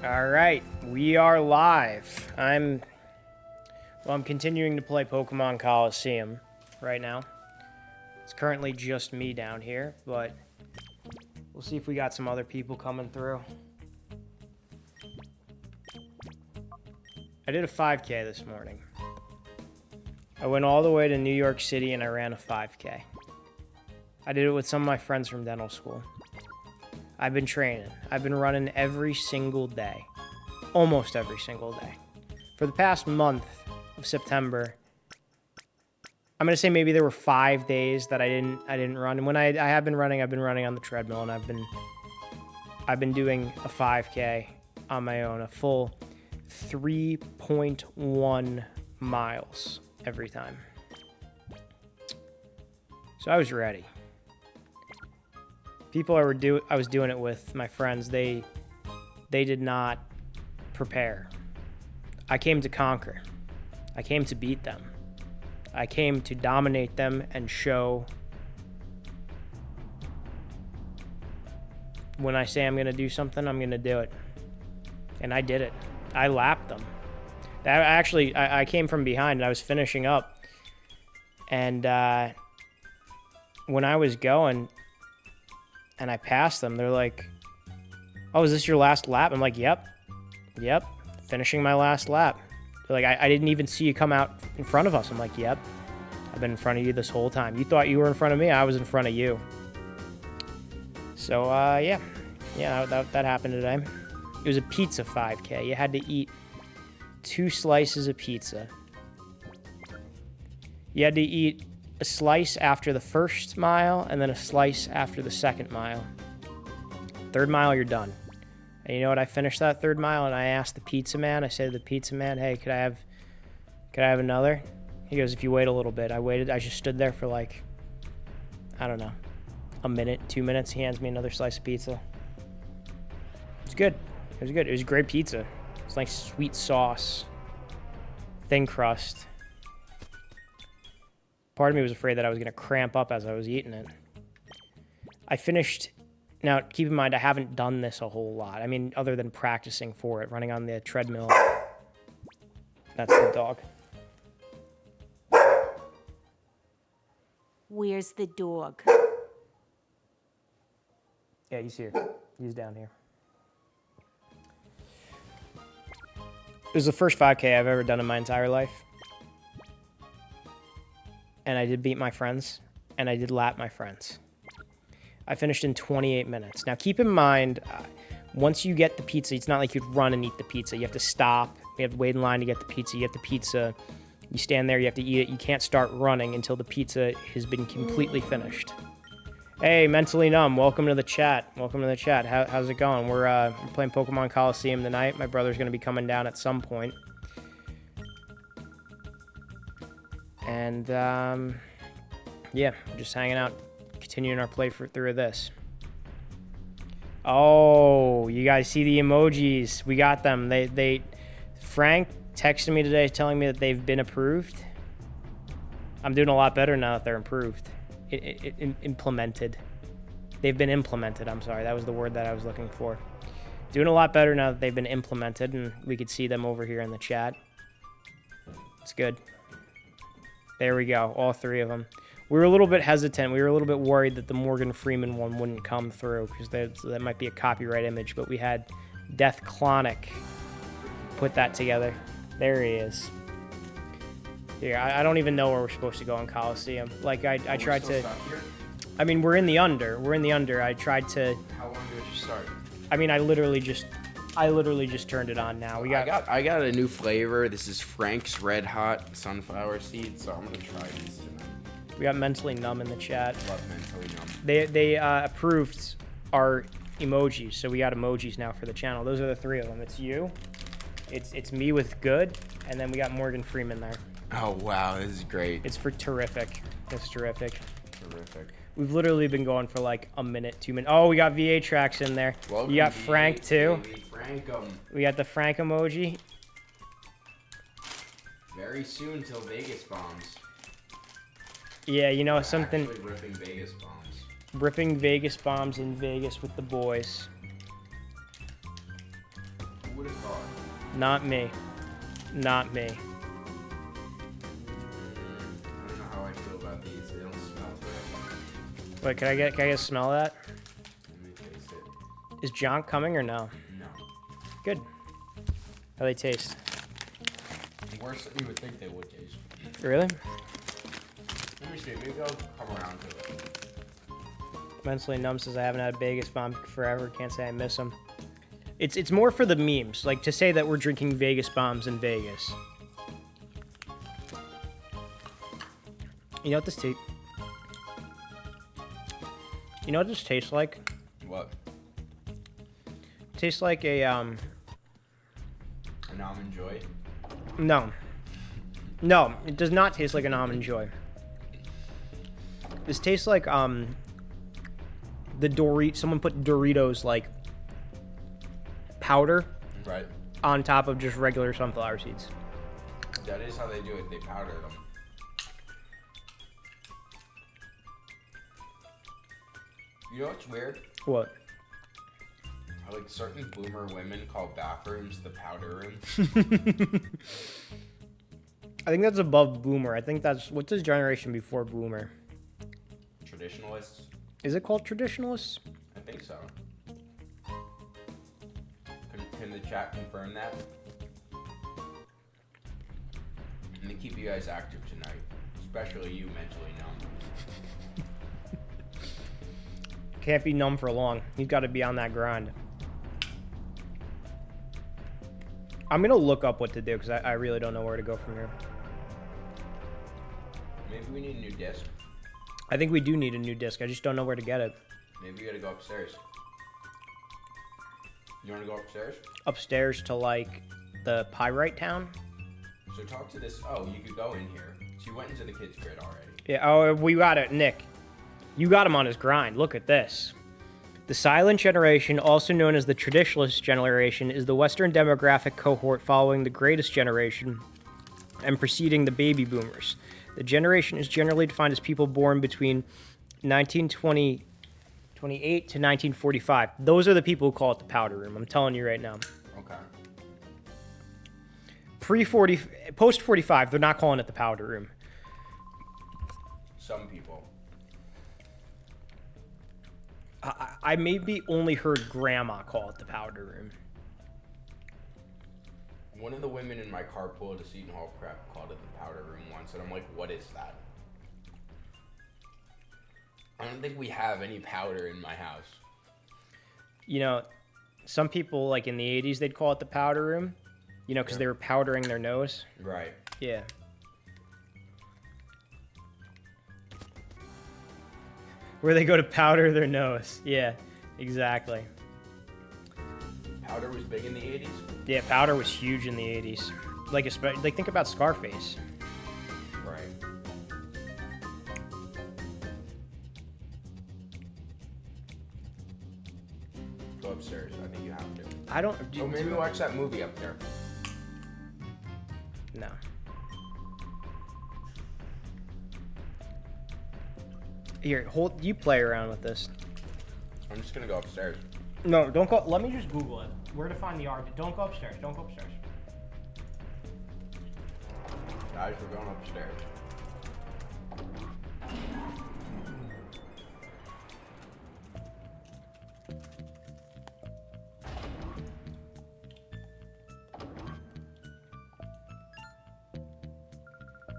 All right, we are live. I'm continuing to play Pokemon Colosseum right now. It's currently just me down here, but we'll see if we got some other people coming through. I did a 5K this morning. I went all the way to New York City and I ran a 5K. I did it with some of my friends from dental school. I've been training. I've been running every single day. Almost every single day. For the past month of September, I'm going to say maybe there were 5 days that I didn't run. And when I have been running, I've been running on the treadmill, and I've been doing a 5K on my own, a full 3.1 miles every time. So I was ready. People I was doing it with, my friends, they did not prepare. I came to conquer. I came to beat them. I came to dominate them and show when I say I'm going to do something, I'm going to do it. And I did it. I lapped them. I came from behind and I was finishing up. And when I was going and I passed them, they're like, "Oh, is this your last lap?" I'm like, Yep, finishing my last lap. They're like, I didn't even see you come out in front of us. I'm like, yep, I've been in front of you this whole time. You thought you were in front of me, I was in front of you. So, yeah, that happened today. It was a pizza 5K. You had to eat 2 slices of pizza. You had to eat a slice after the first mile and then a slice after the second mile. 3rd mile, you're done. And you know what? I finished that 3rd mile and I asked the pizza man. I said to the pizza man, "Hey, could I have another?" He goes, "If you wait a little bit." I waited. I just stood there for like, I don't know, a minute, 2 minutes. He hands me another slice of pizza. It's good. It was good. It was great pizza. It's like sweet sauce, thin crust. Part of me was afraid that I was going to cramp up as I was eating it. I finished. Now, keep in mind, I haven't done this a whole lot. I mean, other than practicing for it, running on the treadmill. That's the dog. Where's the dog? Yeah, he's here. He's down here. It was the first 5K I've ever done in my entire life. And I did beat my friends, and I did lap my friends. I finished in 28 minutes. Now, keep in mind, once you get the pizza, it's not like you'd run and eat the pizza. You have to stop. You have to wait in line to get the pizza. You get the pizza. You stand there. You have to eat it. You can't start running until the pizza has been completely finished. Hey, Mentally Numb, welcome to the chat. Welcome to the chat. How's it going? We're playing Pokemon Colosseum tonight. My brother's going to be coming down at some point. And, yeah, just hanging out. Continuing our playthrough of this. Oh, you guys see the emojis? We got them. Frank texted me today telling me that they've been approved. I'm doing a lot better now that they're improved. Implemented. They've been implemented. I'm sorry. That was the word that I was looking for. Doing a lot better now that they've been implemented, and we could see them over here in the chat. It's good. There we go. All 3 of them. We were a little bit hesitant. We were a little bit worried that the Morgan Freeman one wouldn't come through because that might be a copyright image, but we had Death Clonic put that together. There he is. Yeah, I don't even know where we're supposed to go in Colosseum. Like, I tried to... I mean, we're in the under. We're in the under. I tried to... How long did you start? I mean, I literally just turned it on now. I got a new flavor. This is Frank's Red Hot Sunflower Seeds, so I'm going to try these tonight. We got Mentally Numb in the chat. Love Mentally Numb. They approved our emojis, so we got emojis now for the channel. Those are the 3 of them. It's you, it's me with good, and then we got Morgan Freeman there. Oh, wow. This is great. It's for terrific. It's terrific. Terrific. We've literally been going for like a minute, 2 minutes. Oh, we got VA Tracks in there. Welcome, you got VA, Frank too. Baby. We got the Frank emoji. Very soon till Vegas bombs. Yeah, you know something. Actually ripping Vegas bombs. Ripping Vegas bombs in Vegas with the boys. would have thought? Not me. Not me. I don't know how I feel about these. They don't smell good. Wait, can I get a smell of that? Let me taste it. Is John coming or no? No. Good. How they taste? Worse than you would think they would taste. Really? Let me see. Maybe I'll come around to it. Mentally numb says I haven't had a Vegas bomb forever. Can't say I miss them. It's more for the memes, like to say that we're drinking Vegas bombs in Vegas. You know what this tastes? You know what this tastes like? What? It tastes like a An almond joy? No. No, it does not taste like an almond joy. This tastes like someone put Doritos like powder Right. on top of just regular sunflower seeds. That is how they do it. They powder them. You know what's weird? What? How like certain boomer women call bathrooms the powder room. I think that's above boomer. I think that's what's his generation before boomer. Traditionalists? Is it called traditionalists? I think so. Can the chat confirm that? I'm gonna keep you guys active tonight, especially you mentally numb. Can't be numb for long. He's got to be on that grind. I'm gonna look up what to do because I really don't know where to go from here. Maybe we need a new disc. I think we do need a new disc. I just don't know where to get it. Maybe we gotta go upstairs. You wanna go upstairs? Upstairs to like the Pyrite Town. So talk to this. Oh, you could go in here. So you went into the kids' grid already. Yeah. Oh, we got it, Nick. You got him on his grind. Look at this. The silent generation, also known as the traditionalist generation, is the Western demographic cohort following the greatest generation and preceding the baby boomers. The generation is generally defined as people born between 1928 to 1945. Those are the people who call it the powder room. I'm telling you right now. Okay. Post 45, they're not calling it the powder room. Some people. I maybe only heard grandma call it the powder room. One of the women in my carpool to Seton Hall Prep called it the powder room once, and I'm like, what is that? I don't think we have any powder in my house. You know, some people, like in the 80s, they'd call it the powder room, you know, because they were powdering their nose. Right. Yeah. Where they go to powder their nose. Yeah, exactly. Powder was big in the 80s? Yeah, powder was huge in the 80s. Like think about Scarface. Right. Go upstairs. I think you have to. I don't... Oh, maybe watch that movie up there. No. Here, you play around with this. I'm just gonna go upstairs. No, don't go... Let me just Google it. Where to find the art. Don't go upstairs. Don't go upstairs. Guys, we're going upstairs.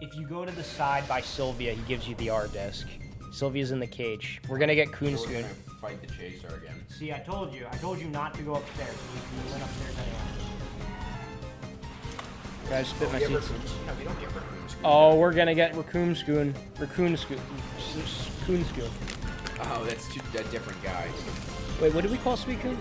If you go to the side by Sylvia, he gives you the R disc. Sylvia's in the cage. We're gonna get We're Coonscoon. gonna fight the chaser again. See, I told you not to go upstairs. You went upstairs anyway. I spit my seeds. No, we don't get raccoons. Oh, we're gonna get Raccoonscoon. Coonscoon. Oh, that's a different guy. Wait, what did we call Sweet Coon?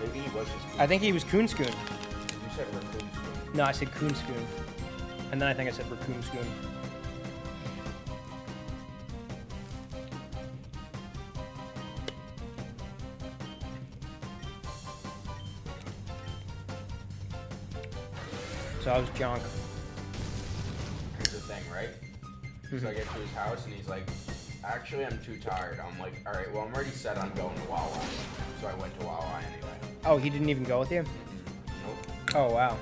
Maybe he was just. I think he was Coonscoon. You said raccoons. No, I said Coonscoon. And then I think I said Raccoonscoon. So I was junk. Here's the thing, right? So I get to his house and he's like, Actually, I'm too tired. I'm like, all right, well, I'm already set on going to Wawa. So I went to Wawa anyway. Oh, he didn't even go with you? Nope. Oh, wow.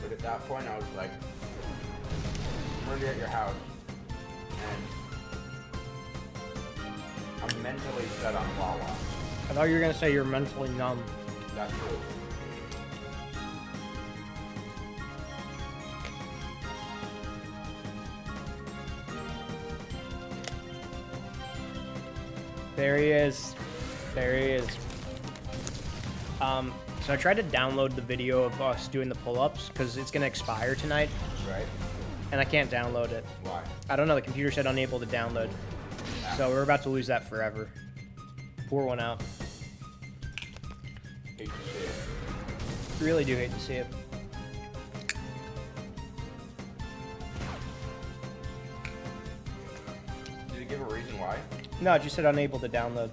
But at that point, I was like, I'm already at your house. And I'm mentally set on Wawa. I thought you were going to say you're mentally numb. That's true. There he is. There he is. So I tried to download the video of us doing the pull-ups because it's going to expire tonight. Right? And I can't download it. Why? I don't know. The computer said unable to download. So we're about to lose that forever. Pour one out. Hate to see it. Really do hate to see it. Did it give a reason why? No, it just said unable to download.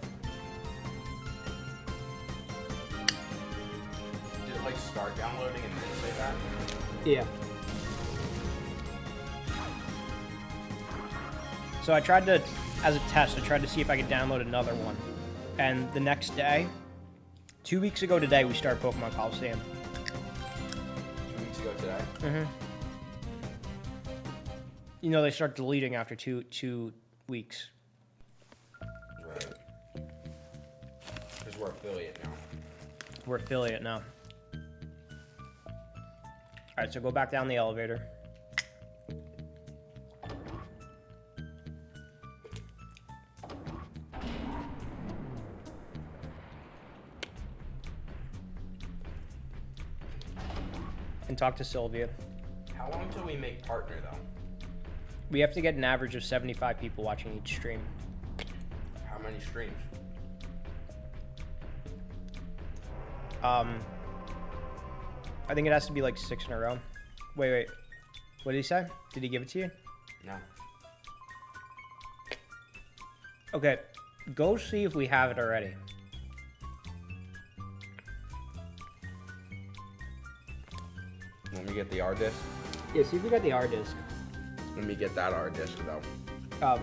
Did it like start downloading and then say that? Yeah. So I tried to, as a test, I tried to see if I could download another one. And the next day, 2 weeks ago today, we started Pokemon Colosseum. 2 weeks ago today? Mm-hmm. You know, they start deleting after two weeks. Right. Because we're affiliate now. We're affiliate now. All right, so go back down the elevator. And talk to Sylvia. How long till we make partner though? We have to get an average of 75 people watching each stream. How many streams? I think it has to be like 6 in a row. Wait. What did he say? Did he give it to you? No. Okay, go see if we have it already. Let me get the R disc. Yeah, see if we got the R disc. Let me get that R disc though.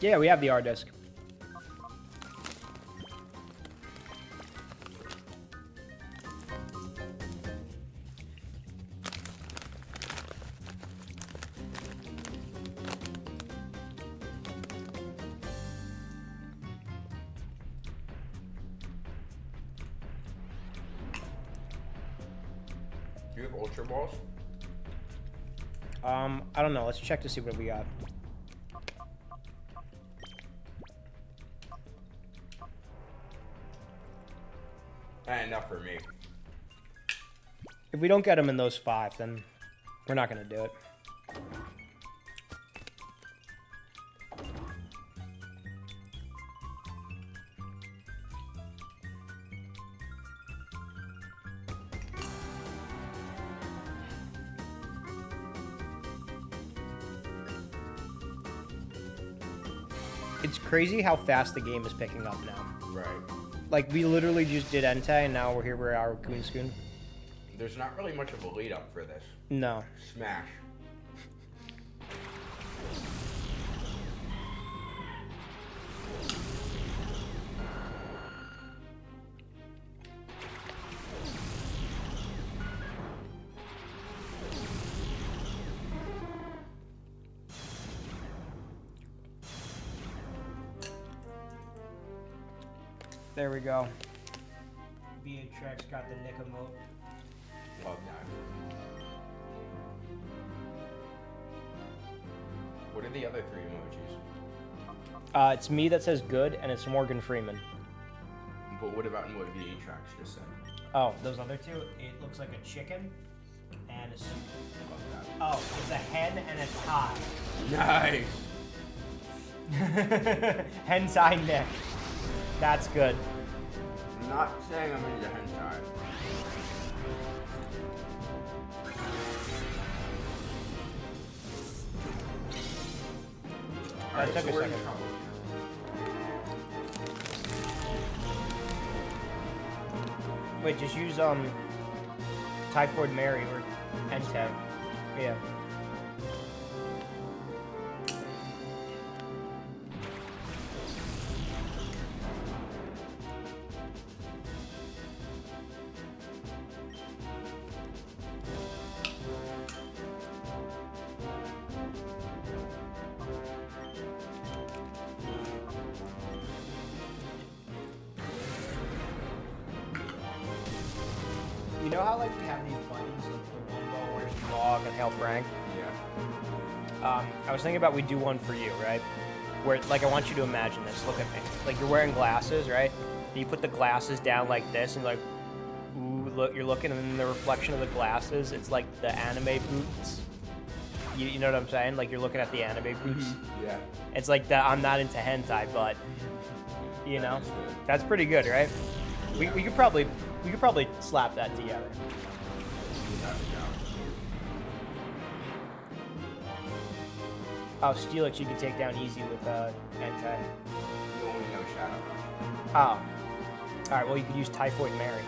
Yeah, we have the R disc. Do you have Ultra Balls? I don't know. Let's check to see what we got. Enough for me. If we don't get them in those 5, then we're not gonna do it. It's crazy how fast the game is picking up now. Right. Like, we literally just did Entei, and now we're here with our Coonscoon. There's not really much of a lead up for this. No. Smash. There we go. Beatrix got the Nick emote. Love that. What are the other 3 emojis? It's me that says good, and it's Morgan Freeman. But what about what Beatrix just said? Oh, those other 2, it looks like a chicken, and it's... Oh, it's a hen and a tie. Nice. Hentai Nick. That's good. I'm not saying I'm into hentai. That took a second. Wait, just use Typhoid Mary or Entei. Yeah. know how like we have these buttons, like the Wumbo, Where's the Dog, and Hail Frank? Yeah. I was thinking about we do one for you, right? Where like I want you to imagine this. Look at me. Like you're wearing glasses, right? And you put the glasses down like this, and like, ooh, look, you're looking, and then the reflection of the glasses, it's like the anime boots. You know what I'm saying? Like you're looking at the anime boots. Yeah. It's like that. I'm not into hentai, but you know, that's pretty good, right? We could probably slap that together. Oh, Steelix you could take down easy with hentai. You only know Shadow. Oh. All right. Well, you could use Typhoid Mary.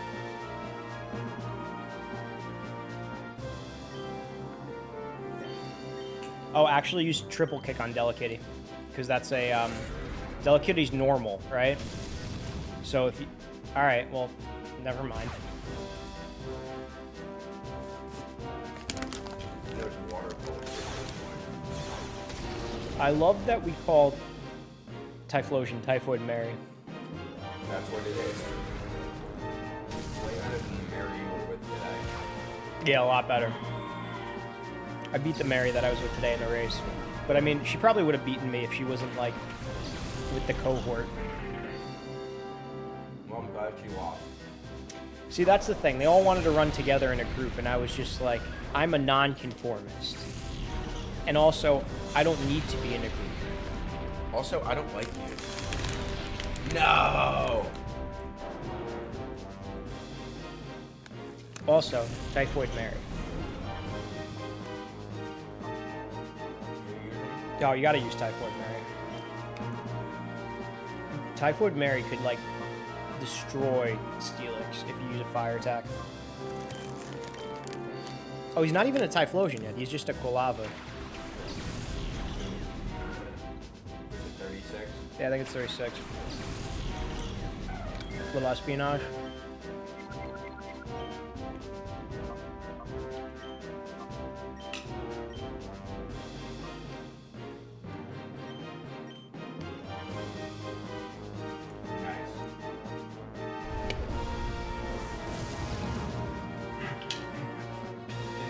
Oh, actually use triple kick on Delicatty, because that's a Delicatty's normal, right? So if you, all right, well, never mind. There's water. I love that we called Typhlosion Typhoid Mary. That's what it is. Way better than the Mary you were with today. Yeah, a lot better. I beat the Mary that I was with today in the race. But I mean, she probably would have beaten me if she wasn't like with the cohort. Well, I'm glad you lost. See, that's the thing. They all wanted to run together in a group, and I was just like, I'm a nonconformist. And also, I don't need to be in a group. Also, I don't like you. No! Also, Typhoid Mary. Oh, you gotta use Typhoid Mary. Typhoid Mary could, like, destroy Steelix if you use a fire attack. Oh, he's not even a Typhlosion yet. He's just a Quilava. Is it 36? Yeah, I think it's 36. Little espionage.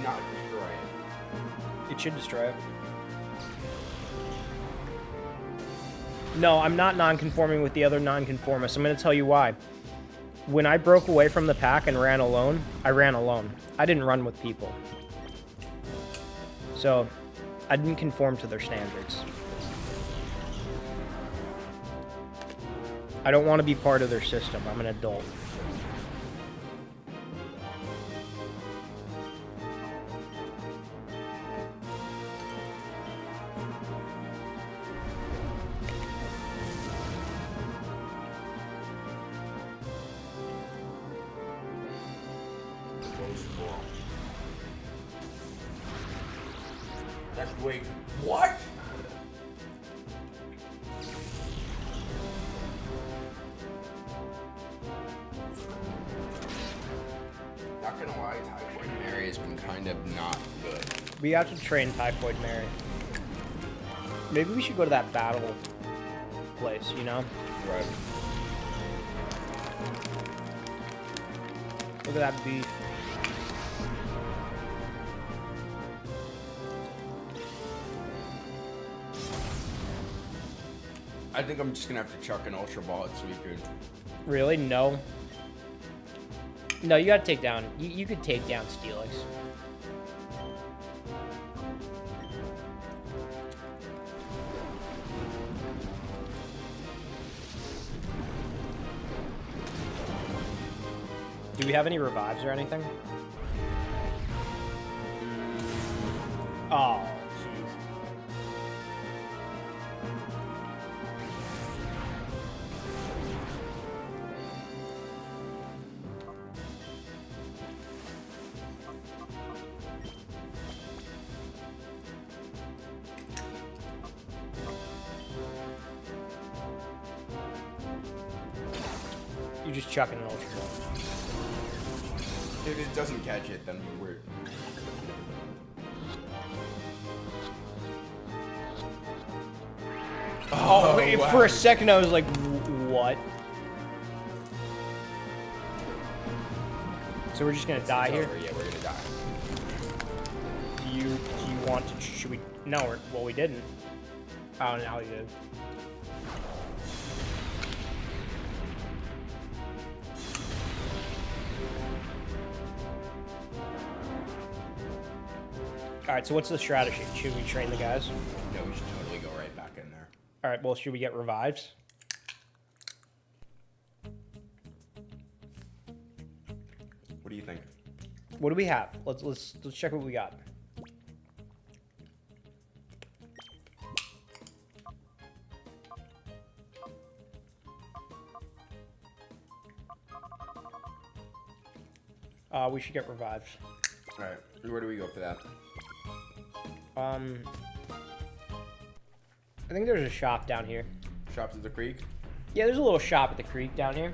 Not destroy it. It should destroy it. No, I'm not non-conforming with the other non-conformists. I'm going to tell you why. When I broke away from the pack and ran alone, I ran alone. I didn't run with people. So, I didn't conform to their standards. I don't want to be part of their system. I'm an adult. That's way. What? Not gonna lie, Typhoid Mary has been kind of not good. We have to train Typhoid Mary. Maybe we should go to that battle place, you know? Right. Look at that beef. I think I'm just gonna have to chuck an Ultra Ball at Suicune. Really? No. No, you gotta take down. You could take down Steelix. Do we have any revives or anything? Oh, jeez. You're just chucking an Ultra Ball. If it doesn't catch it, then we're. Oh, wait, wow. for a second I was like, what? So we're just gonna die It's here. over. Yeah, we're gonna die. Do you want to? Should we? No. Well, we didn't. Oh, now we did. All right. So what's the strategy? Should we train the guys? No, we should totally go right back in there. All right. Well, should we get revives? What do you think? What do we have? Let's check what we got. We should get revives. All right, where do we go for that? I think there's a shop down here. Shops at the creek? Yeah, there's a little shop at the creek down here.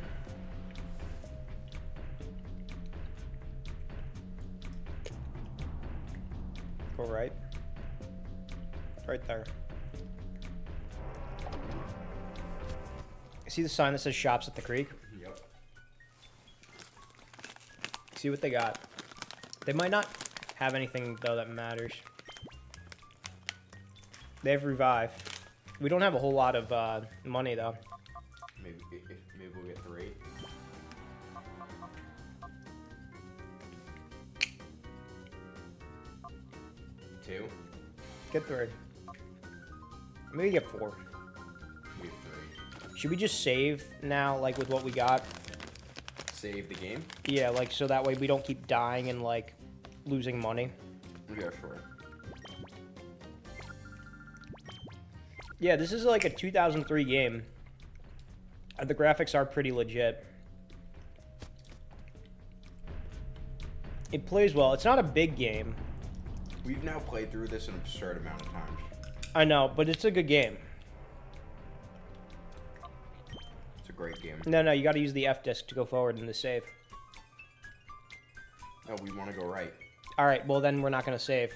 Go right. Right there. See the sign that says shops at the creek? Yep. See what they got. They might not have anything, though, that matters. They have revive. We don't have a whole lot of money, though. Maybe we'll get 3. Two. Get 3. Maybe get 4. We have 3. Should we just save now, like, with what we got? Save the game? Yeah, like, so that way we don't keep dying and, like, losing money. Yeah, sure. Yeah, this is like a 2003 game. The graphics are pretty legit. It plays well. It's not a big game. We've now played through this an absurd amount of times. I know, but it's a good game. It's a great game. No, you got to use the F disc to go forward in the save. No, we want to go right. All right, well then we're not going to save.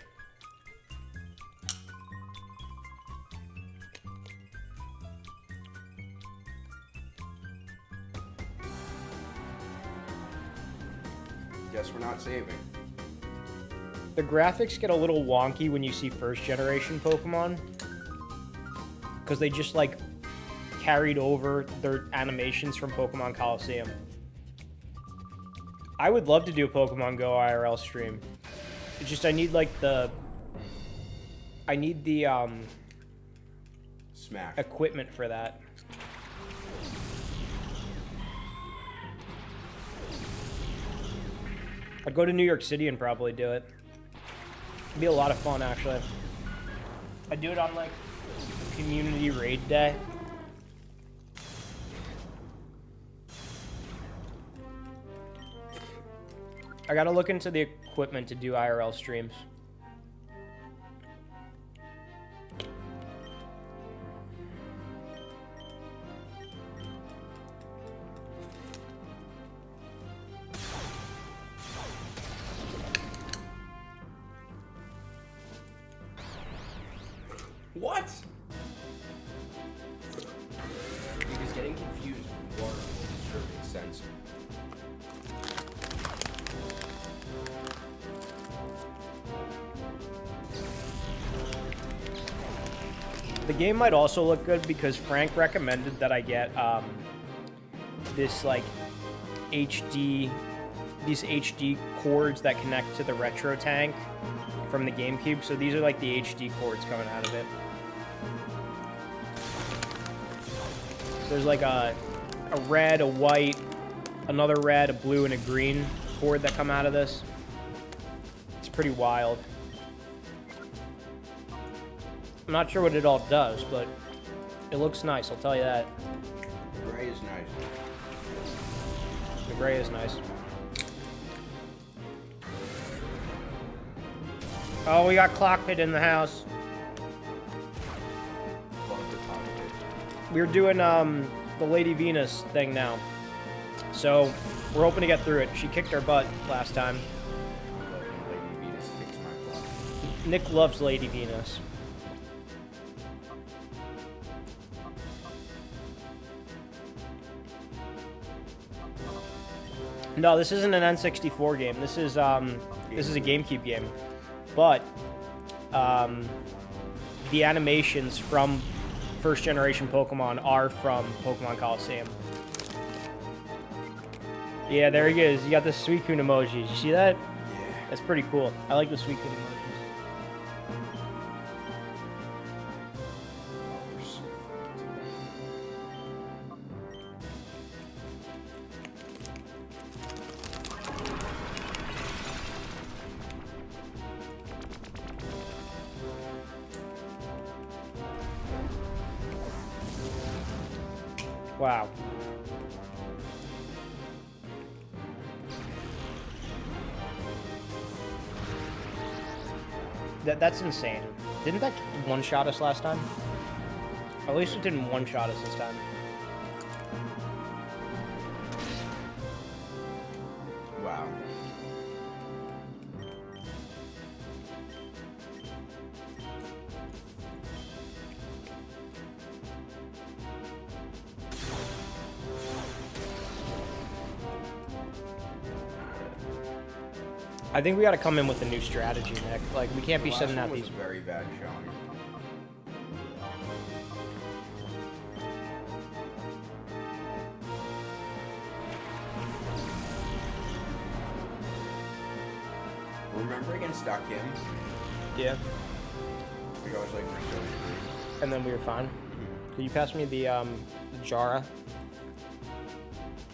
Guess we're not saving. The graphics get a little wonky when you see first generation Pokemon. Because they just like carried over their animations from Pokemon Colosseum. I would love to do a Pokemon Go IRL stream. It's just I need like the Smack. equipment for that. I'd go to New York City and probably do it. It'd be a lot of fun, actually. I'd do it on, like, community raid day. I gotta look into the equipment to do IRL streams. What? Because getting confused with water sure makes sense. The game might also look good because Frank recommended that I get this like these HD cords that connect to the retro tank from the GameCube. So these are like the HD cords coming out of it. So there's like a red, a white, another red, a blue, and a green cord that come out of this. It's pretty wild. I'm not sure what it all does, but it looks nice, I'll tell you that. Gray is nice. The gray is nice. Oh, we got Clockpit in the house. Fuck the cockpit. We're doing the Lady Venus thing now. So we're hoping to get through it. She kicked our butt last time. Lady Venus kicks my butt. Nick loves Lady Venus. No, this isn't an N64 game. This is a GameCube game. But the animations from first generation Pokemon are from Pokemon Colosseum. Yeah, there he is. You got the Suicune emojis. You see that? Yeah. That's pretty cool. I like the Suicune emojis. Wow. That's insane. Didn't that one-shot us last time? At least it didn't one-shot us this time. Wow. I think we got to come in with a new strategy, Nick. Like, we can't be sending out these. Very bad showing. Remember against Dakim? Yeah. We always like we're so screwed. And then we were fine. Could you pass me the Jara?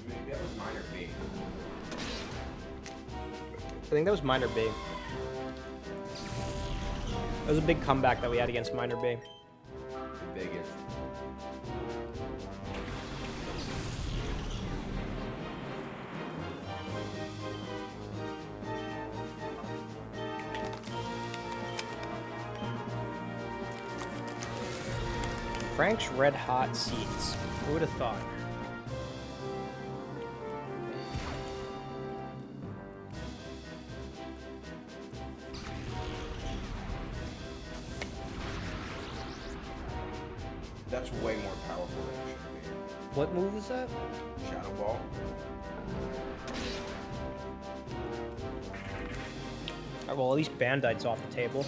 Maybe that was minor B. I think that was Minor B. That was a big comeback that we had against Minor B. The biggest. Frank's Red Hot Seeds. Who would have thought? That's way more powerful than it should be. What move is that? Shadow Ball. Oh, well, at least Bandite's off the table.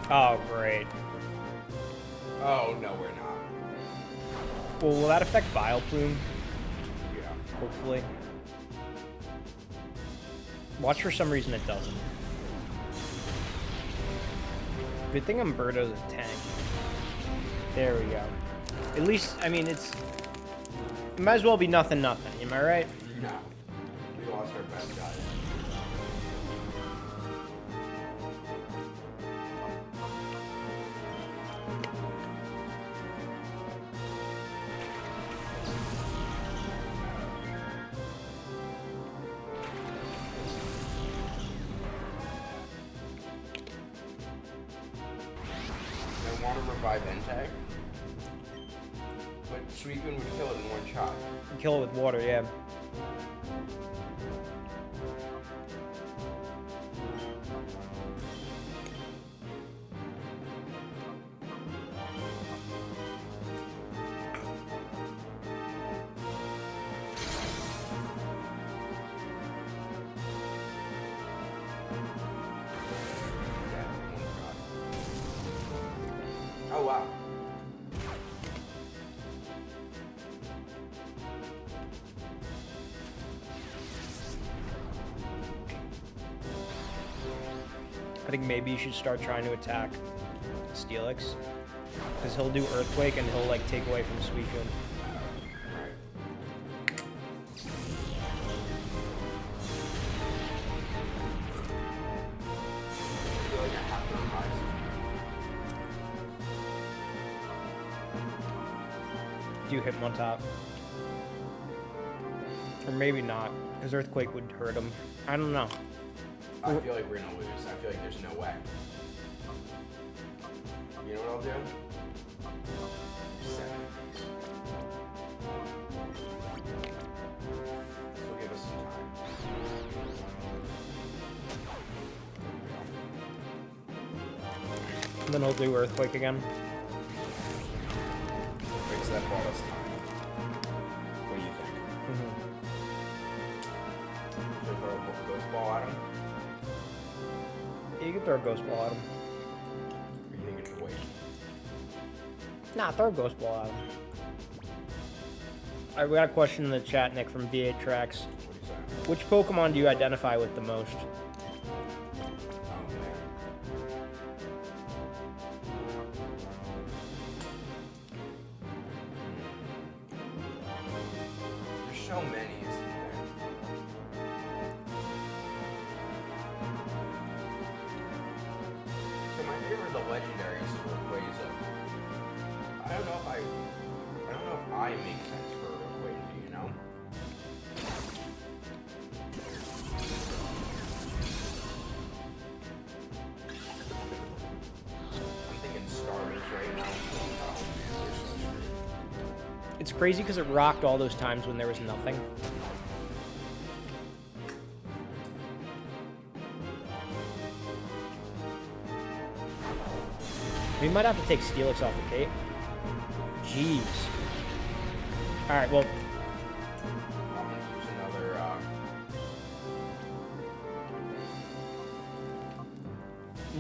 Oh, great. Oh, no, we're not. Well, will that affect Vileplume? Yeah. Hopefully. Watch for some reason it doesn't. Good thing Umberto's a tank. There we go. At least, I mean, it might as well be nothing, nothing. Am I right? No. We lost our best guy. I want to revive Entag, but Suicune would kill it in one shot. Kill it with water, yeah. Oh wow. I think maybe you should start trying to attack Steelix. Because he'll do Earthquake and he'll like take away from Suicune. do Hitmontop. Or maybe not, because Earthquake would hurt him. I don't know. I feel like we're gonna lose. I feel like there's no way. You know what I'll do? 7. This will give us some time. And then he'll do Earthquake again. Makes that ball us time. What do you think? Should I throw a ghost ball at him? You can throw a Ghost Ball at him. Or you think it's a waste? Nah, throw a Ghost Ball at him. Alright, we got a question in the chat, Nick, from V8 Tracks. What do you say? Which Pokemon do you identify with the most? Oh man. There's so many, isn't there? So my favorite of the legendaries is Rayquaza. I don't know if I make sense for Rayquaza, you know? I'm thinking starters right now. Oh man, they're so screwed. It's crazy because it rocked all those times when there was nothing. We might have to take Steelix off the tape. Jeez. Alright, well, I'm gonna use another,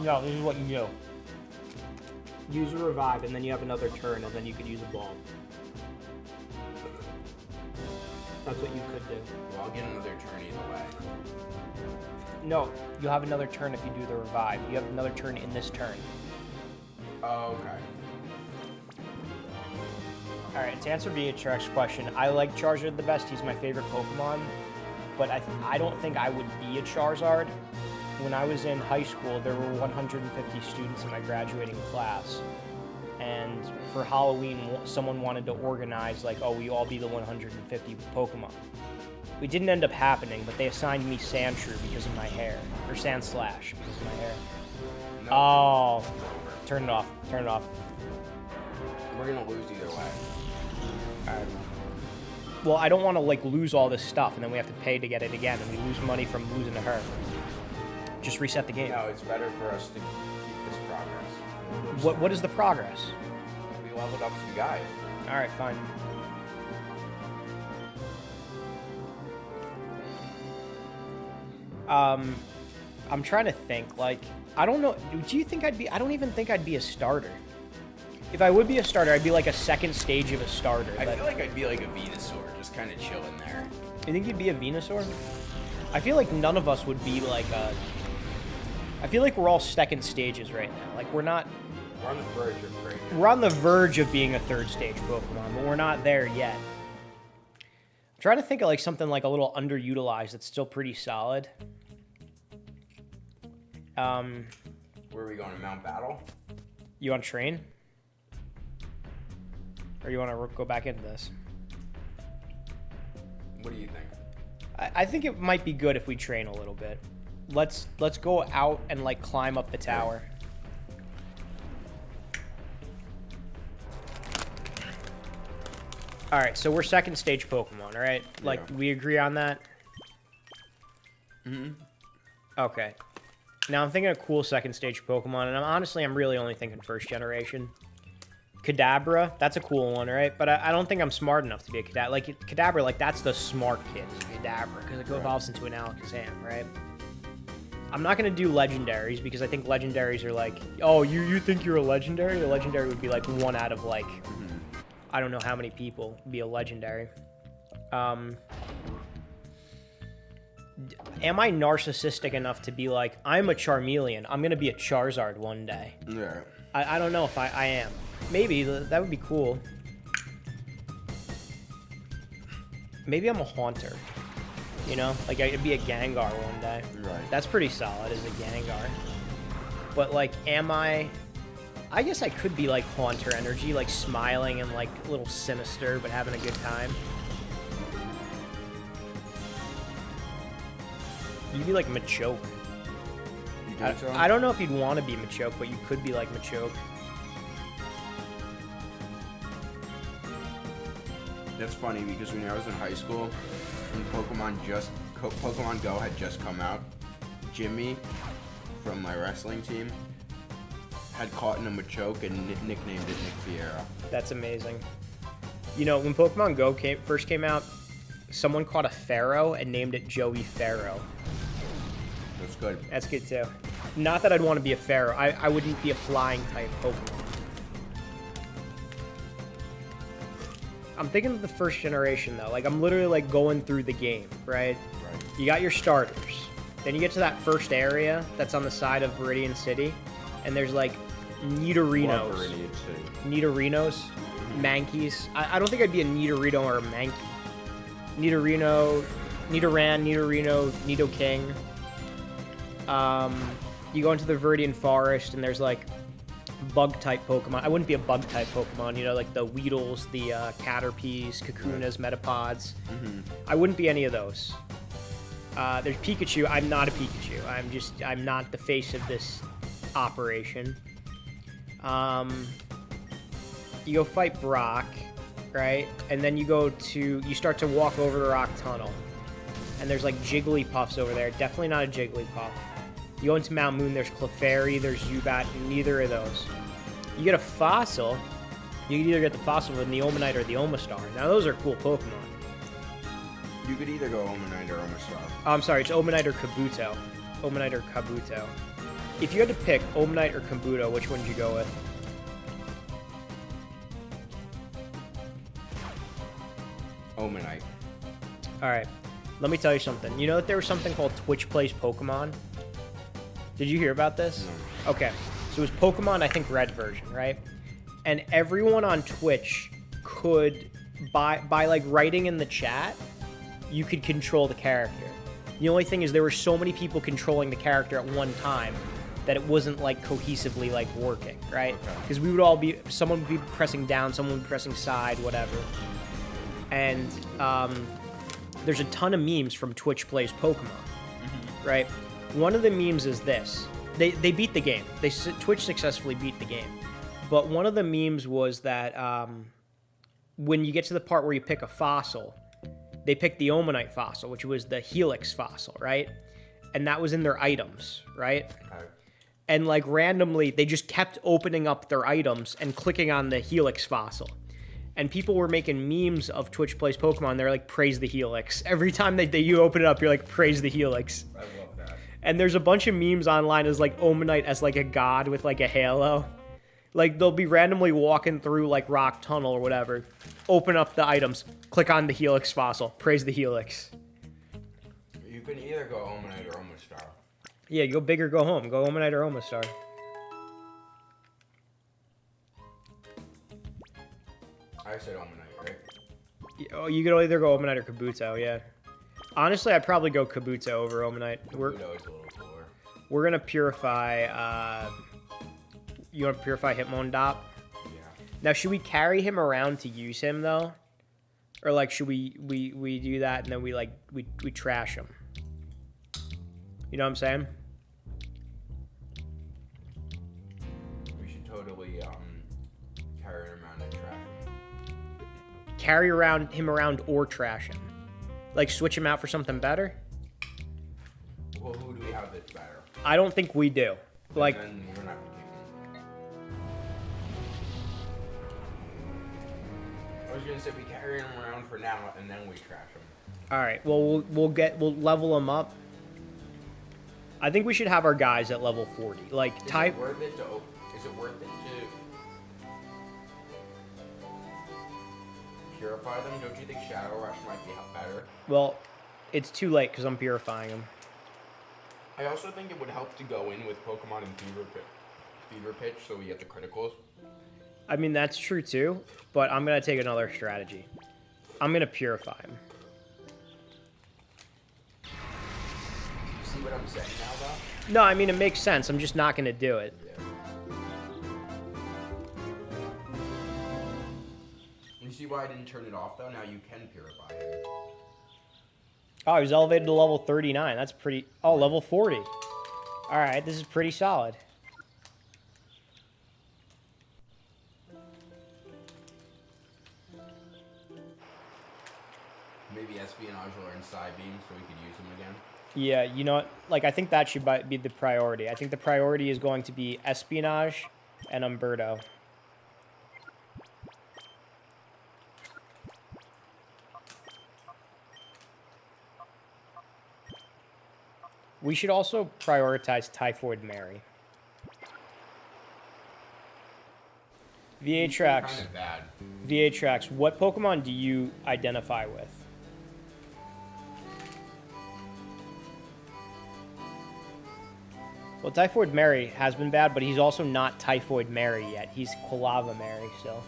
no, this is what you do. Use a Revive, and then you have another turn, and then you could use a Ball. That's what you could do. well, I'll get another turn either way. No, you'll have another turn if you do the Revive. You have another turn in this turn. Oh, okay. Alright, to answer VHRX's question, I like Charizard the best. He's my favorite Pokemon. But I don't think I would be a Charizard. When I was in high school, there were 150 students in my graduating class. And for Halloween, someone wanted to organize, like, oh, we all be the 150 Pokemon. It didn't end up happening, but they assigned me Sandshrew because of my hair. Or Sandslash because of my hair. No, Oh, it's over. turn it off. Turn it off. We're gonna lose either way. Well, I don't want to, like, lose all this stuff, and then we have to pay to get it again, and we lose money from losing to her. Just reset the game. No, it's better for us to keep this progress. What is the progress? We leveled up some guys. Alright, fine. I'm trying to think, like, I don't know, do you think I'd be, I don't even think I'd be a starter. If I would be a starter, I'd be like a second stage of a starter. I feel like I'd be like a Venusaur, just kind of chilling there. You think you'd be a Venusaur? I feel like none of us would be like a, I feel like we're all second stages right now. Like, we're not, We're on the verge of greatness. we're on the verge of being a third stage Pokemon, but we're not there yet. I'm trying to think of like something like a little underutilized that's still pretty solid. Where are we going, to Mount Battle? You want to train? Or you want to go back into this? What do you think? I think it might be good if we train a little bit. Let's go out and like climb up the tower. All right, so we're second stage Pokemon, all right? Like, Yeah. we agree on that? Mm-hmm. Okay. Now I'm thinking of cool second stage Pokemon, and I'm really only thinking first generation. Kadabra, that's a cool one, right? But I don't think I'm smart enough to be a Kadabra. Like, Kadabra, like, that's the smart kid, is Kadabra, because it evolves into an Alakazam, right? I'm not going to do legendaries, because I think legendaries are like, oh, you think you're a legendary? A legendary would be like one out of, like, I don't know how many people would be a legendary. Am I narcissistic enough to be like, I'm a Charmeleon, I'm going to be a Charizard one day? Yeah. I don't know if I am. Maybe, that would be cool. Maybe I'm a Haunter. You know? Like, I could be a Gengar one day. Right. That's pretty solid as a Gengar. But, like, am I I guess I could be like Haunter energy, like smiling and like a little sinister, but having a good time. You'd be like Machoke. You think so? I don't know if you'd want to be Machoke, but you could be like Machoke. That's funny because when I was in high school, when Pokemon Go had just come out, Jimmy from my wrestling team had caught in a Machoke and nicknamed it Nick Fiera. That's amazing. You know, when Pokemon Go first came out, someone caught a Pharaoh and named it Joey Pharaoh. That's good. That's good too. Not that I'd want to be a Pharaoh. I wouldn't be a flying type Pokemon. I'm thinking of the first generation though. Like I'm literally like going through the game, right? Right. You got your starters. Then you get to that first area that's on the side of Viridian City, and there's like Nidorinos. Viridian City. Nidorinos, Mankeys. I don't think I'd be a Nidorino or a Mankey. Nidorino, Nidoran, Nidorino, Nidoking. You go into the Viridian Forest, and there's like bug-type Pokemon. I wouldn't be a bug-type Pokemon, you know, like the Weedles, the Caterpies, Kakunas, Metapods. Mm-hmm. I wouldn't be any of those. There's Pikachu. I'm not a Pikachu. I'm not the face of this operation. You go fight Brock, right? And then you start to walk over the rock tunnel. And there's like Jigglypuffs over there. Definitely not a Jigglypuff. You go into Mount Moon, there's Clefairy, there's Zubat, neither of those. You get a fossil, you can either get the fossil with the Omanite or the Omastar. Now those are cool Pokemon. You could either go Omanite or Omastar. Oh, I'm sorry, it's Omanite or Kabuto. Omanite or Kabuto. If you had to pick Omanite or Kabuto, which one would you go with? Omanite. Alright, let me tell you something. You know that there was something called Twitch Plays Pokemon? Did you hear about this? No. Okay, so it was Pokemon, I think, Red version, right? And everyone on Twitch could, by like writing in the chat, you could control the character. The only thing is there were so many people controlling the character at one time that it wasn't like cohesively like working, right? Because we would all be, someone would be pressing down, someone would be pressing side, whatever. And there's a ton of memes from Twitch Plays Pokemon, right? One of the memes is this. They beat the game. Twitch successfully beat the game. But one of the memes was that when you get to the part where you pick a fossil, they picked the Omanite fossil, which was the Helix fossil, right? And that was in their items, right? And like randomly, they just kept opening up their items and clicking on the Helix fossil. And people were making memes of Twitch Plays Pokemon. They're like, praise the Helix. Every time you open it up, you're like, praise the Helix. I love that. And there's a bunch of memes online as like Omanite as like a god with like a halo. Like they'll be randomly walking through like Rock Tunnel or whatever, open up the items, click on the Helix fossil, praise the Helix. You can either go Omanite or Omastar. Yeah, go big or go home. Go Omanite or Omastar. I said Omanite, right? Oh, you could either go Omanite or Kabuto, yeah. Honestly, I'd probably go Kabuto over Omanite. Kabuto is a little cooler. We're gonna purify, you want to purify Hitmonlee? Yeah. Now, should we carry him around to use him, though? Or, like, should we do that and then we trash him? You know what I'm saying? We should totally, carry him around and trash him. Carry him around or trash him. Like, switch him out for something better? Well, who do we have that's better? I don't think we do. Like, Then we're not picking. I was gonna say we carry him around for now and then we trash him. all right. Well, we'll level him up. I think we should have our guys at level 40. Like, Is type. it worth it to purify them? Don't you think Shadow Rush might be better? Well, it's too late because I'm purifying him. I also think it would help to go in with Pokemon and Fever Pitch so we get the criticals. I mean, that's true too, but I'm going to take another strategy. I'm going to purify him. See what I'm saying now, though? No, I mean, it makes sense. I'm just not going to do it. Yeah. see why I didn't turn it off though? Now you can purify him. Oh, he was elevated to level 39. That's pretty... Oh, level 40. Alright, this is pretty solid. Maybe espionage or inside beam so we could use them again. Yeah, you know what? Like, I think that should be the priority. I think the priority is going to be espionage and Umberto. We should also prioritize Typhoid Mary. VA-Trax. Kind of bad. VA-Trax, what Pokemon do you identify with? Well, Typhoid Mary has been bad, but he's also not Typhoid Mary yet. He's Quilava Mary still.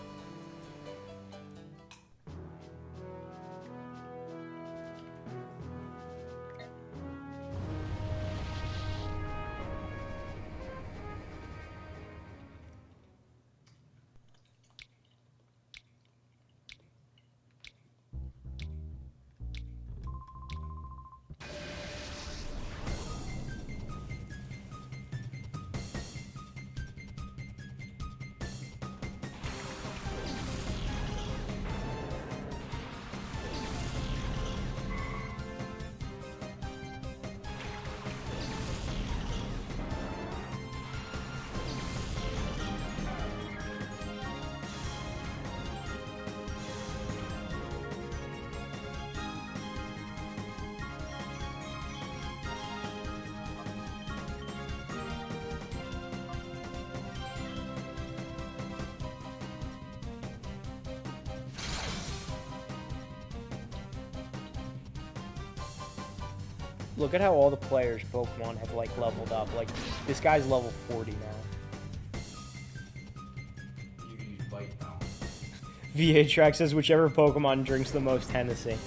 Look at how all the players' Pokemon have, like, leveled up. Like, this guy's level 40 now. You can use Bite now. VA-Trax says whichever Pokemon drinks the most Hennessy.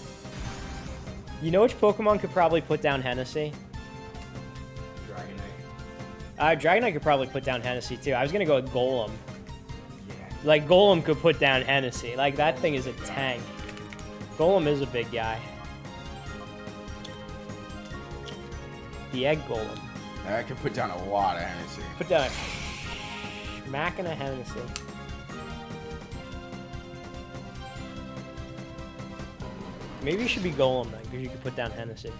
You know which Pokemon could probably put down Hennessy? Dragonite. Dragonite could probably put down Hennessy, too. I was gonna go with Golem. Yeah. Like, Golem could put down Hennessy. Like, that thing is a tank. Golem is a big guy. The Egg Golem. I could put down a lot of Hennessy. Put down a smack and a Hennessy. Maybe you should be Golem then, because you could put down Hennessy.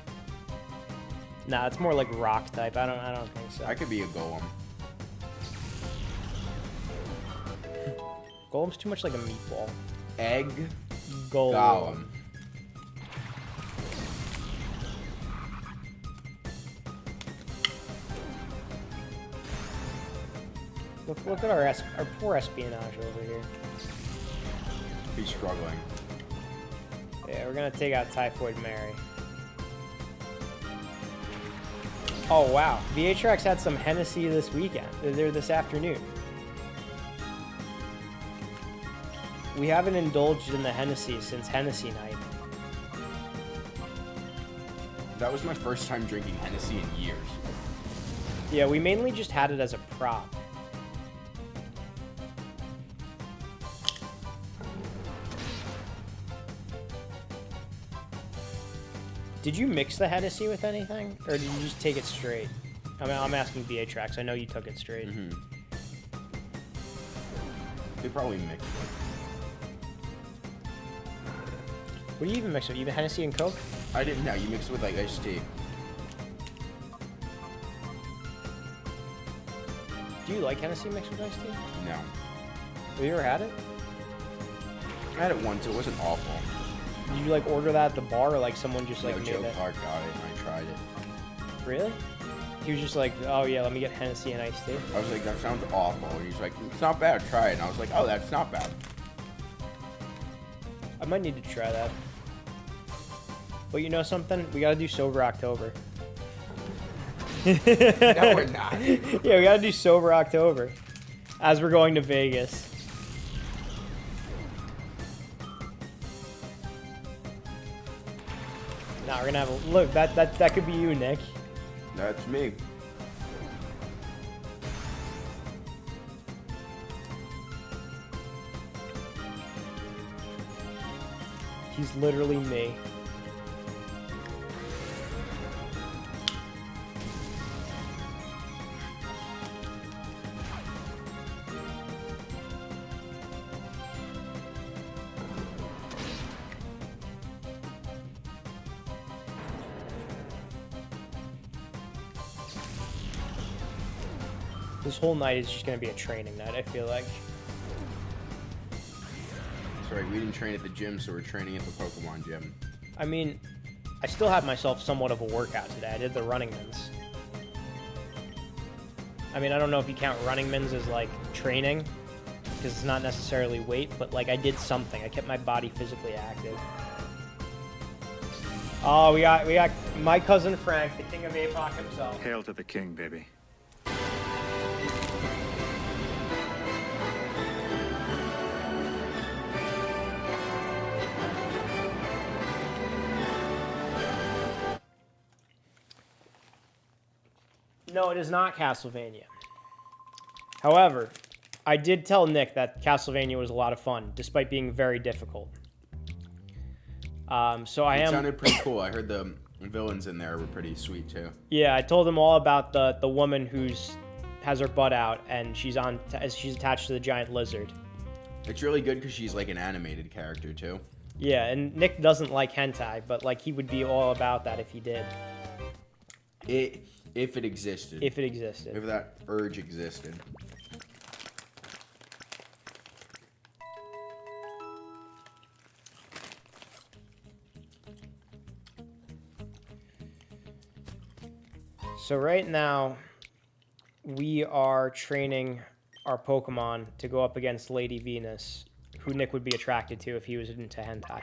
Nah, it's more like rock type. I don't think so. I could be a Golem. Golem's too much like a meatball. Egg. Golem. Look at our poor espionage over here. He's struggling. Yeah, we're gonna take out Typhoid Mary. Oh wow, VA-Trax had some Hennessy this weekend. They're this afternoon. We haven't indulged in the Hennessy since Hennessy night. That was my first time drinking Hennessy in years. Yeah, we mainly just had it as a prop. Did you mix the Hennessy with anything, or did you just take it straight? I mean, I'm asking VA-Trax. I know you took it straight. Mm-hmm. They probably mixed it. What do you even mix with? Even Hennessy and Coke? I didn't know. You mixed it with like iced tea. Do you like Hennessy mixed with iced tea? No. Have you ever had it? I had it once. It wasn't awful. Did you like order that at the bar, or like someone just like No, made Joe it? Clark got it and I tried it. Really? He was just like, oh yeah, let me get Hennessy and iced tea. I was like, that sounds awful. And he's like, it's not bad. Try it. And I was like, oh, that's not bad. I might need to try that. But you know something? We gotta do Sober October. No, we're not. Yeah, we gotta do Sober October. As we're going to Vegas. Nah, we're gonna have a look. That could be you, Nick. That's me. He's literally me. This whole night is just going to be a training night, I feel like. Sorry, we didn't train at the gym, so we're training at the Pokemon gym. I mean, I still had myself somewhat of a workout today. I did the running mins. I mean, I don't know if you count running mins as, like, training, because it's not necessarily weight, but, like, I did something. I kept my body physically active. Oh, we got my cousin Frank, the king of APOC himself. Hail to the king, baby. No, it is not Castlevania. However, I did tell Nick that Castlevania was a lot of fun, despite being very difficult. So I am. It sounded pretty cool. I heard the villains in there were pretty sweet too. Yeah, I told him all about the woman has her butt out and she's attached to the giant lizard. It's really good because she's like an animated character too. Yeah, and Nick doesn't like hentai, but like he would be all about that if he did. If it existed. If it existed. If that urge existed. So right now, we are training our Pokemon to go up against Lady Venus, who Nick would be attracted to if he was into hentai.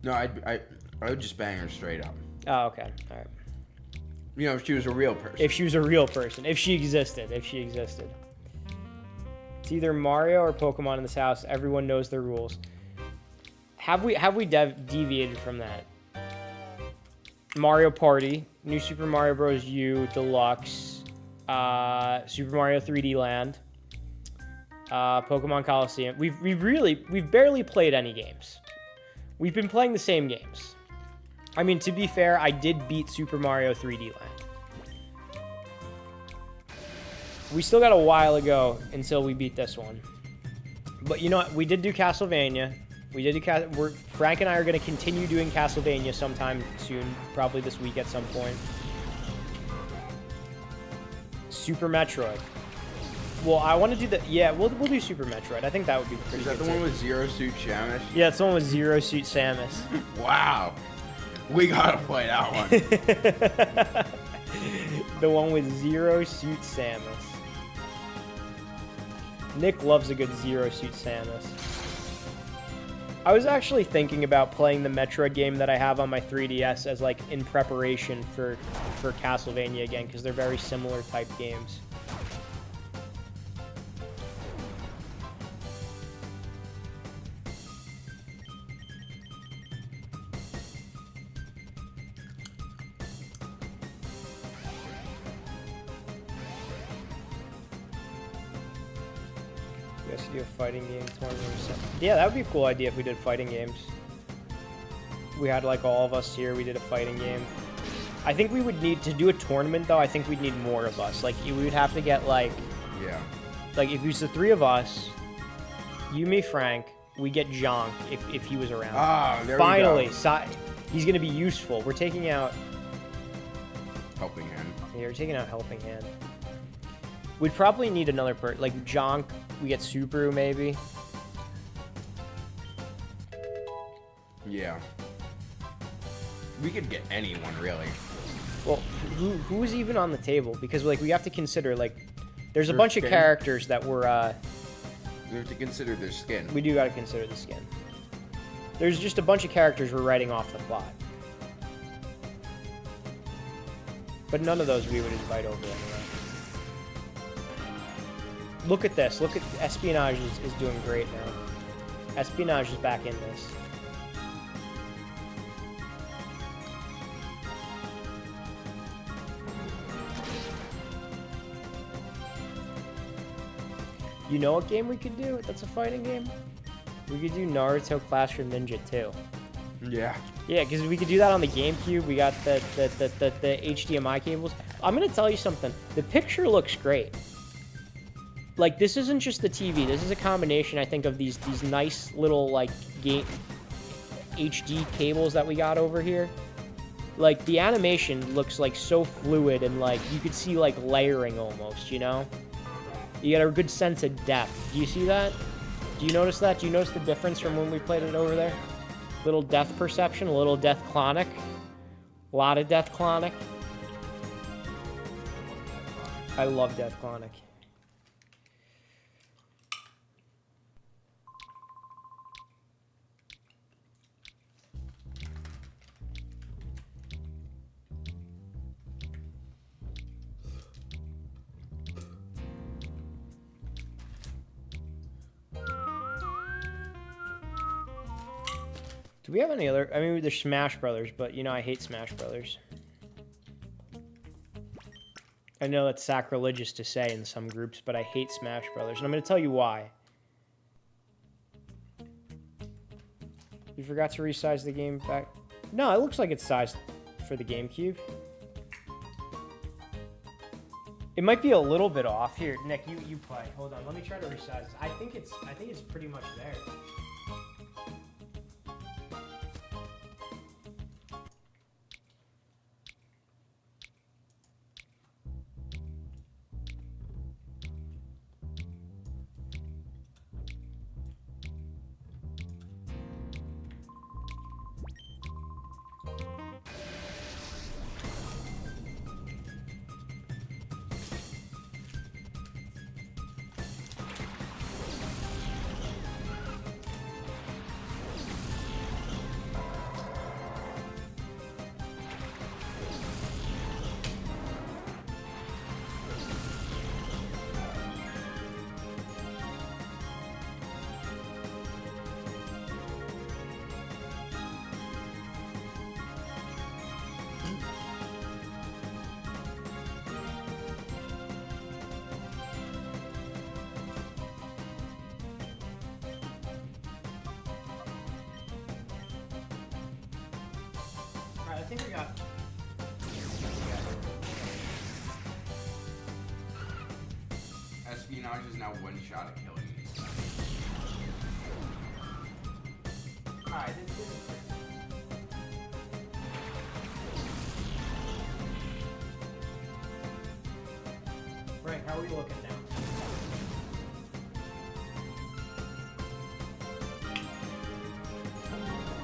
No, I would just bang her straight up. Oh, okay. All right. You know, if she was a real person. If she was a real person. If she existed. If she existed. It's either Mario or Pokemon in this house. Everyone knows their rules. Have we deviated from that? Mario Party, New Super Mario Bros. U Deluxe, Super Mario 3D Land, Pokemon Colosseum. We've barely played any games. We've been playing the same games. I mean, to be fair, I did beat Super Mario 3D Land. We still got a while ago until we beat this one. But you know what? We did do Castlevania. Frank and I are going to continue doing Castlevania sometime soon, probably this week at some point. Super Metroid. Well, I want to do the... Yeah, we'll do Super Metroid. I think that would be pretty good. Is that the one with Zero Suit Samus? Yeah, it's the one with Zero Suit Samus. Wow. We gotta play that one. The one with Zero Suit Samus. Nick loves a good Zero Suit Samus. I was actually thinking about playing the Metroid game that I have on my 3DS as like in preparation for Castlevania again, because they're very similar type games. You guys do a fighting game tournament or something. Yeah, that would be a cool idea if we did fighting games. We had like all of us here, we did a fighting game. I think we would need to do a tournament though. I think we'd need more of us. Like we would have to get like, yeah, like if it was the three of us, you, me, Frank, we get Jonk if he was around. Ah, there finally, we go. He's gonna be useful. We're taking out Helping Hand. Yeah, we're taking out Helping Hand. We'd probably need another like Jonk. We get Subaru maybe. Yeah. We could get anyone really. Well, who's even on the table? Because like we have to consider like there's a Their bunch skin. of characters that were We have to consider their skin. we do got to consider the skin. There's just a bunch of characters we're writing off the plot. But none of those we would invite over anyway. Look at this. Look at Espionage is doing great now. Espionage is back in this. You know what game we could do that's a fighting game? We could do Naruto Classroom Ninja too. Yeah. Yeah, because we could do that on the GameCube. We got the HDMI cables. I'm gonna tell you something. The picture looks great. Like, this isn't just the TV. This is a combination, I think, of these nice little, like, game HD cables that we got over here. Like, the animation looks, like, so fluid and, like, you could see, like, layering almost, you know? You get a good sense of depth. Do you see that? Do you notice that? Do you notice the difference from when we played it over there? Little depth perception, a little depth clonic. A lot of depth clonic. I love depth clonic. Do we have any other? I mean, there's Smash Brothers, but you know I hate Smash Brothers. I know that's sacrilegious to say in some groups, but I hate Smash Brothers, and I'm going to tell you why. You forgot to resize the game back? No, it looks like it's sized for the GameCube. It might be a little bit off. Here, Nick, you play. Hold on, let me try to resize this. I think it's pretty much there. I think we got... Espionage is now one shot at killing me. Alright, this is... Frank, how are we looking now?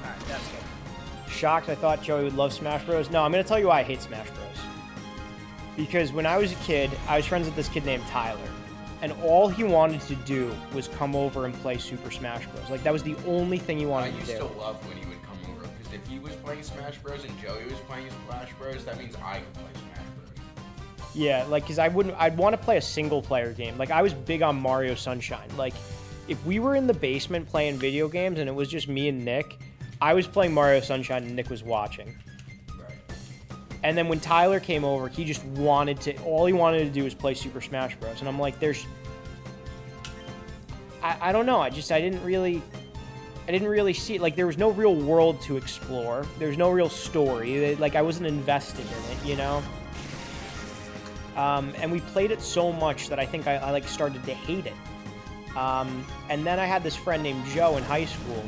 Alright, that's good. Shocked I thought Joey would love Smash Bros. No, I'm going to tell you why I hate Smash Bros. Because when I was a kid, I was friends with this kid named Tyler. And all he wanted to do was come over and play Super Smash Bros. Like, that was the only thing he wanted to do. I used to love when he would come over. Because if he was playing Smash Bros. And Joey was playing Smash Bros., that means I could play Smash Bros. Yeah, like, because I'd want to play a single-player game. Like, I was big on Mario Sunshine. Like, if we were in the basement playing video games and it was just me and Nick... I was playing Mario Sunshine and Nick was watching. Right. And then when Tyler came over, he just wanted to... All he wanted to do was play Super Smash Bros. And I'm like, there's... I don't know. I didn't really see it. Like, there was no real world to explore. There was no real story. Like, I wasn't invested in it, you know? And we played it so much that I think I like, started to hate it. And then I had this friend named Joe in high school...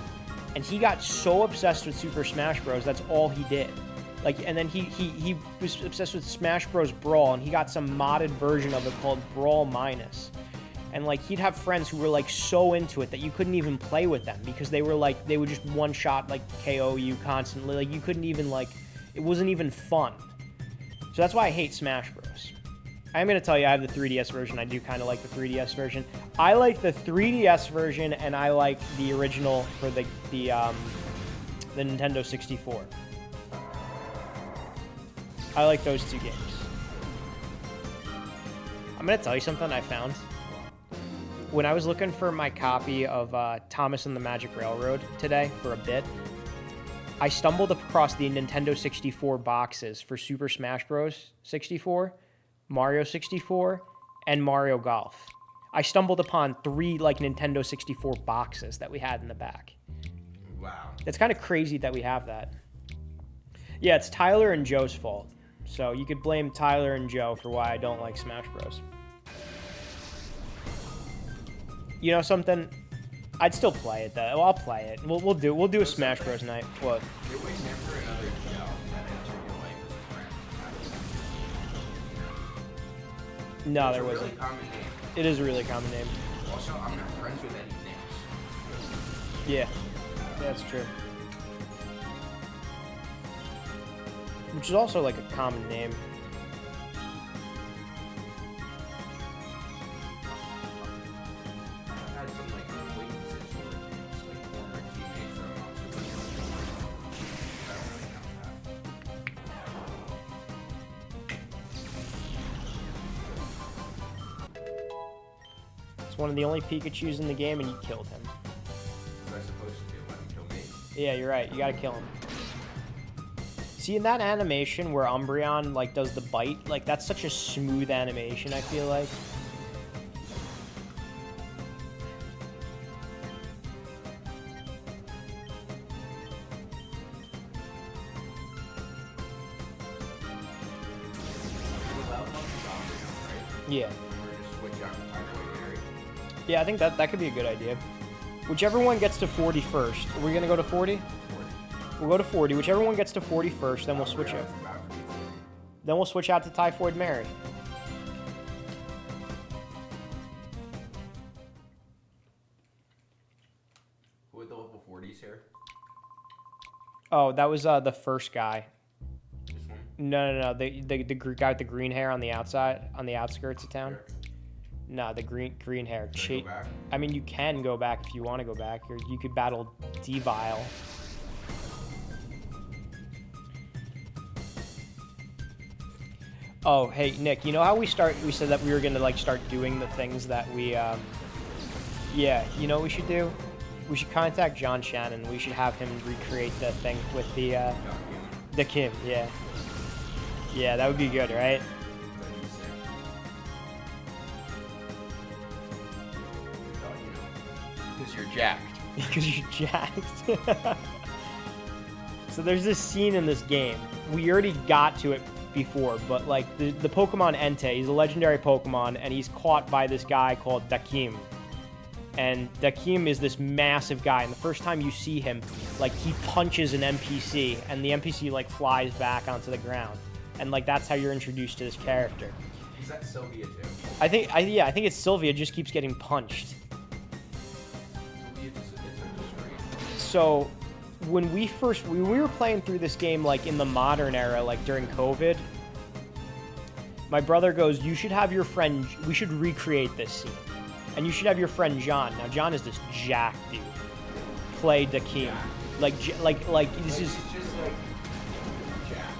And he got so obsessed with Super Smash Bros. That's all he did. Like, and then he was obsessed with Smash Bros. Brawl, and he got some modded version of it called Brawl Minus. And like, he'd have friends who were like so into it that you couldn't even play with them because they were like, they would just one shot like KO you constantly. Like, you couldn't even like, it wasn't even fun. So that's why I hate Smash Bros. I'm going to tell you, I have the 3DS version. I do kind of like the 3DS version. I like the 3DS version, and I like the original for the Nintendo 64. I like those two games. I'm going to tell you something I found. When I was looking for my copy of Thomas and the Magic Railroad today for a bit, I stumbled across the Nintendo 64 boxes for Super Smash Bros. 64, Mario 64, and Mario Golf. I stumbled upon 3 like Nintendo 64 boxes that we had in the back. Wow. It's kind of crazy that we have that. Yeah, it's Tyler and Joe's fault. So you could blame Tyler and Joe for why I don't like Smash Bros. You know something? I'd still play it though. Well, I'll play it. We'll do a Smash Bros night. What? You're waiting there for another Joe that entered your life as a friend. No, there It's a wasn't. really common name. It is a really common name. Also, I'm not friends with any names. Yeah, that's true. Which is also like a common name. I've had some like acquaintances who are names, like former teammates that I'm not super sure. I don't really know that. It's one of the only Pikachus in the game, and you killed him. What am I supposed to do? Let him kill me? Yeah, you're right. You gotta kill him. See, in that animation where Umbreon, like, does the bite, like, that's such a smooth animation, I feel like. Yeah. Yeah, I think that could be a good idea. Whichever one gets to 40 first. Are we gonna go to 40? We'll go to 40. Whichever one gets to 40 first, then we'll switch out. Then we'll switch out to Typhoid Mary. Who are the level 40s here? Oh, that was the first guy. This one? No. The guy with the green hair on the outside, on the outskirts of town. Here. No, the green hair. Can I go back? I mean, you can go back if you want to go back, or you could battle D-Vile. Oh, hey, Nick, you know how we said that we were going to, like, start doing the things that we, yeah, you know what we should do? We should contact John Shannon. We should have him recreate the thing with the Kim, yeah. Yeah, that would be good, right? Because you're jacked. Because you're jacked. So there's this scene in this game. We already got to it before, but like the Pokemon Entei, he's a legendary Pokemon, and he's caught by this guy called Dakim. And Dakim is this massive guy, and the first time you see him, like, he punches an NPC, and the NPC, like, flies back onto the ground. And, like, that's how you're introduced to this character. Is that Sylvia too? I think it's Sylvia, just keeps getting punched. So when we were playing through this game, like, in the modern era, like during COVID, my brother goes, you should have your friend, we should recreate this scene, and you should have your friend John. Now John is this jack dude, play Dakim. Like this is just like jack.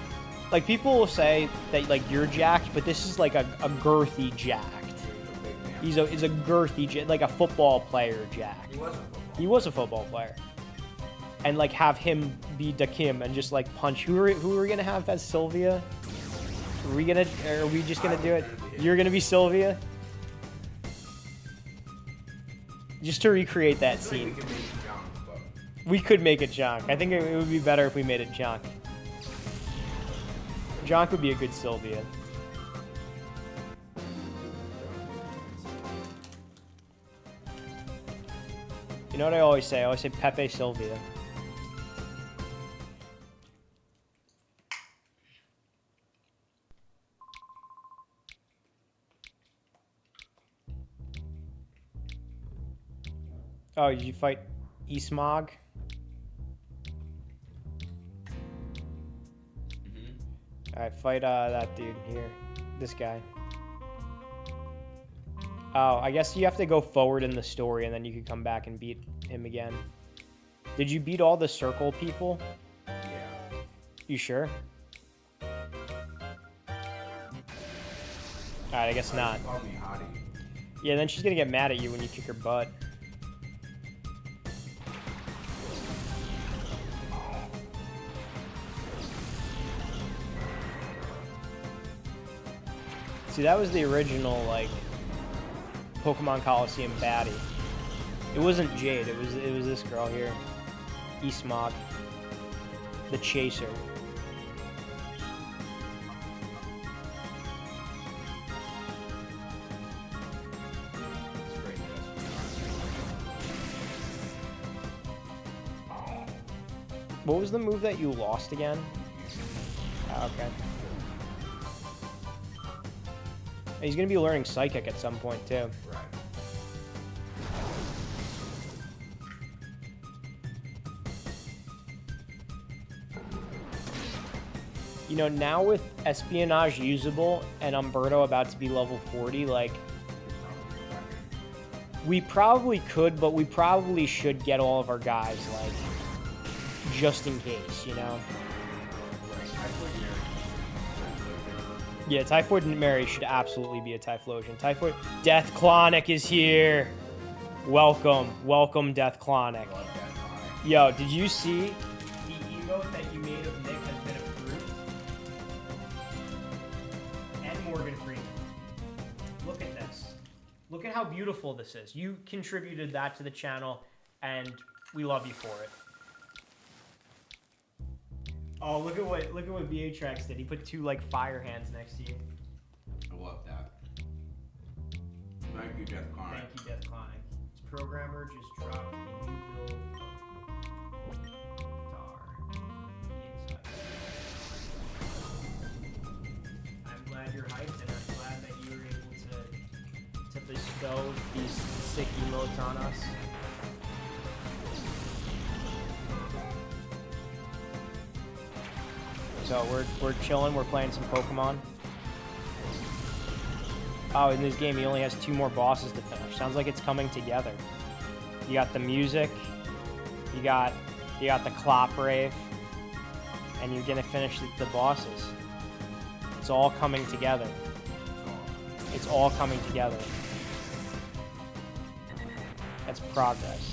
like, people will say that, like, you're jacked, but this is like a girthy jacked. He's a girthy, like a football player jacked. He was a football player. And, like, have him be Dakim and just, like, punch. Who are we gonna have as Sylvia? Are we just gonna do it? You're gonna be Sylvia? Just to recreate that scene. We could make it Jonk. I think it would be better if we made it Jonk. Jonk would be a good Sylvia. You know what I always say? I always say Pepe Sylvia. Oh, did you fight Eastmog? Alright, fight that dude here. This guy. Oh, I guess you have to go forward in the story and then you can come back and beat him again. Did you beat all the circle people? Yeah. You sure? Alright, I guess not. Call me Hottie. Yeah, then she's gonna get mad at you when you kick her butt. See, that was the original, like, Pokemon Colosseum baddie. It wasn't Jade. It was this girl here, Eastmog, the Chaser. What was the move that you lost again? Oh, okay. He's gonna be learning Psychic at some point too. Right. You know, now with Espionage usable and Umberto about to be level 40, like, we probably could, but we probably should get all of our guys, like, just in case, you know? Yeah, Typhoid Mary should absolutely be a Typhlosion. Typhoid... Death Clonic is here! Welcome. Welcome, Death Clonic. Yo, did you see the emote that you made of Nick has been approved? And Morgan Freeman. Look at this. Look at how beautiful this is. You contributed that to the channel, and we love you for it. Oh, look at what BA-Trax did. He put two, like, fire hands next to you. I love that. Thank you, Death Clonic. Thank you, Death Clonic. This programmer just dropped a new build guitar inside. I'm glad you're hyped, and I'm glad that you were able to bestow these sick emotes on us. So we're chilling, we're playing some Pokemon. Oh, in this game he only has 2 more bosses to finish. Sounds like it's coming together. You got the music, you got the Clopbrave, and you're gonna finish the bosses. It's all coming together. It's all coming together. That's progress.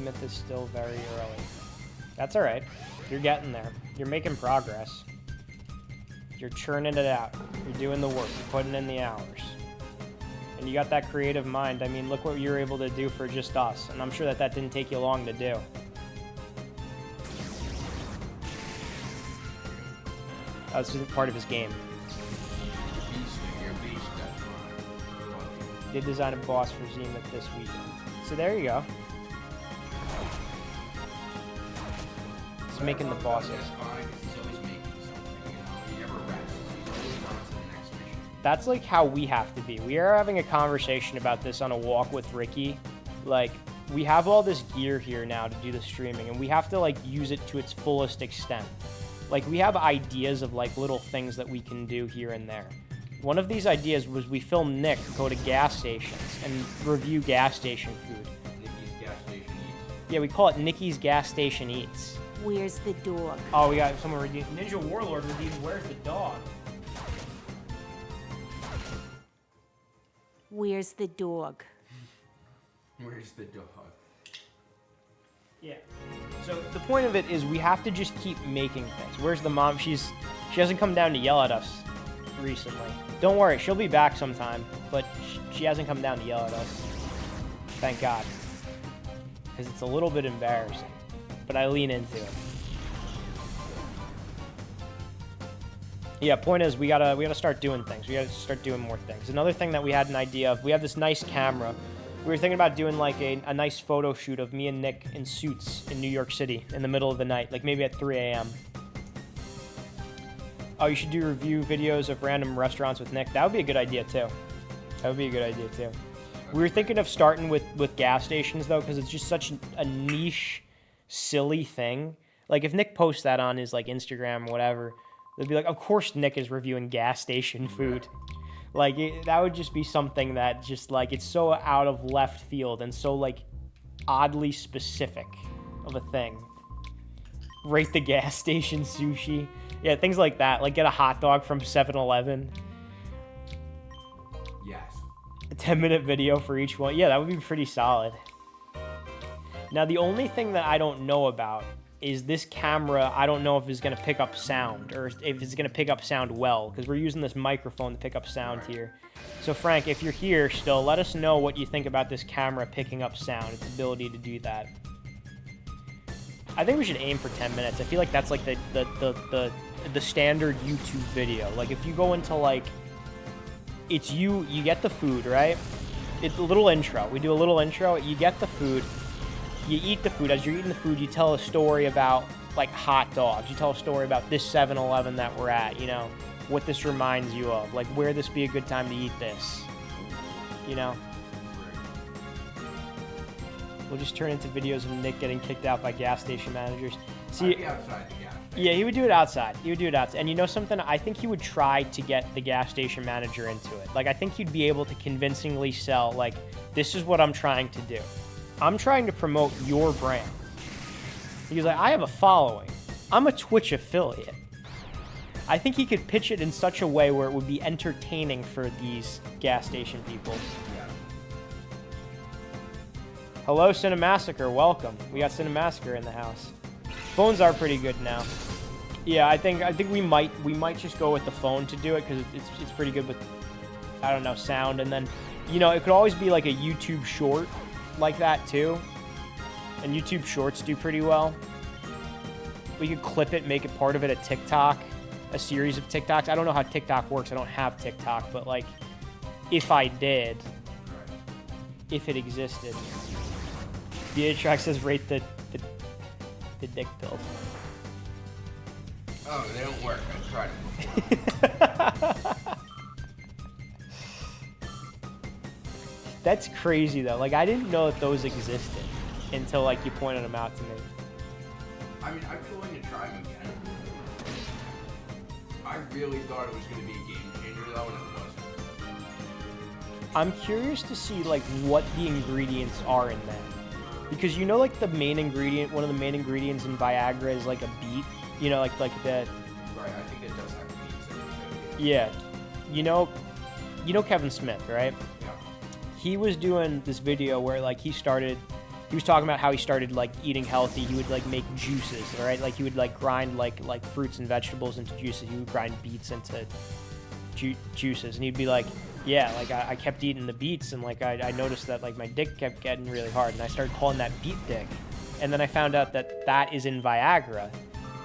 Myth is still very early. That's all right. You're getting there. You're making progress. You're churning it out. You're doing the work. You're putting in the hours. And you got that creative mind. I mean, look what you're able to do for just us. And I'm sure that didn't take you long to do. That's part of his game. Did design a boss for Zenith this weekend. So there you go. Making the bosses. That's like how we have to be. We are having a conversation about this on a walk with Ricky. Like, we have all this gear here now to do the streaming, and we have to like use it to its fullest extent. Like, we have ideas of like little things that we can do here and there. One of these ideas was we film Nick go to gas stations and review gas station food. Nikki's Gas Station Eats. Yeah, we call it Nikki's Gas Station Eats. Where's the dog? Oh, we got someone redeemed. Ninja Warlord redeemed. Where's the dog? Where's the dog? Where's the dog? Yeah. So the point of it is we have to just keep making things. Where's the mom? She hasn't come down to yell at us recently. Don't worry, she'll be back sometime. But she hasn't come down to yell at us. Thank God. Because it's a little bit embarrassing. But I lean into it. Yeah, point is we gotta start doing things. We gotta start doing more things. Another thing that we had an idea of, we have this nice camera. We were thinking about doing like a nice photo shoot of me and Nick in suits in New York City in the middle of the night, like maybe at 3 a.m. Oh, you should do review videos of random restaurants with Nick. That would be a good idea too. That would be a good idea too. We were thinking of starting with gas stations though, because it's just such a niche, silly thing. Like if Nick posts that on his like Instagram or whatever, they'd be like, of course Nick is reviewing gas station food. Like that would just be something that just like, it's so out of left field and so like oddly specific of a thing. Rate the gas station sushi. Yeah, things like that. Like get a hot dog from 7-Eleven. Yes. A 10-minute video for each one. Yeah, that would be pretty solid. Now, the only thing that I don't know about is this camera, I don't know if it's going to pick up sound or if it's going to pick up sound well, because we're using this microphone to pick up sound here. So Frank, if you're here still, let us know what you think about this camera picking up sound, its ability to do that. I think we should aim for 10 minutes. I feel like that's like the standard YouTube video. Like if you go into like, it's you get the food, right? It's a little intro. We do a little intro. You get the food. You eat the food. As you're eating the food, you tell a story about, like, hot dogs. You tell a story about this 7-Eleven that we're at, you know, what this reminds you of. Like, where this be a good time to eat this, you know? We'll just turn into videos of Nick getting kicked out by gas station managers. See, I'd be outside the gas station. yeah, he would do it outside. He would do it outside. And you know something? I think he would try to get the gas station manager into it. Like, I think he'd be able to convincingly sell, like, this is what I'm trying to do. I'm trying to promote your brand. He's like, I have a following. I'm a Twitch affiliate. I think he could pitch it in such a way where it would be entertaining for these gas station people. Yeah. Hello, Cinemassacre. Welcome. We got Cinemassacre in the house. Phones are pretty good now. Yeah, I think we might just go with the phone to do it because it's pretty good with, I don't know, sound. And then, you know, it could always be like a YouTube short like that too. And YouTube shorts do pretty well. We could clip it, make it part of it, a TikTok, a series of TikToks. I don't know how TikTok works. I don't have TikTok, but like, if I did, if it existed. VHX says rate the dick pills. Oh, they don't work. I tried it before. That's crazy though. Like I didn't know that those existed until like you pointed them out to me. I mean, I'd be willing to try them again. I really thought it was going to be a game changer though, and it wasn't. I'm curious to see like what the ingredients are in them. Because you know like the main ingredient, one of the main ingredients in Viagra is like a beet. You know, like the... Right, I think it does have beets in it too. Yeah. You know Kevin Smith, right? Yeah. He was doing this video where like he was talking about how he started like eating healthy. He would like make juices, right? Like he would like grind like fruits and vegetables into juices. He would grind beets into juices, and he'd be like, yeah, like I kept eating the beets, and like I noticed that like my dick kept getting really hard, and I started calling that beet dick. And then I found out that that is in Viagra,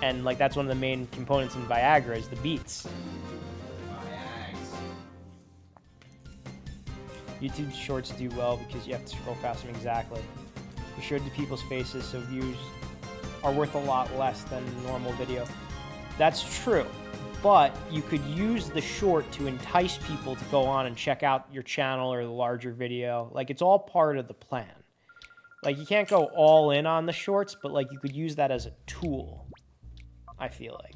and like that's one of the main components in Viagra is the beets. YouTube shorts do well because you have to scroll past them. Exactly. You showed to people's faces, so views are worth a lot less than a normal video. That's true. But you could use the short to entice people to go on and check out your channel or the larger video. Like, it's all part of the plan. Like, you can't go all in on the shorts, but, like, you could use that as a tool, I feel like.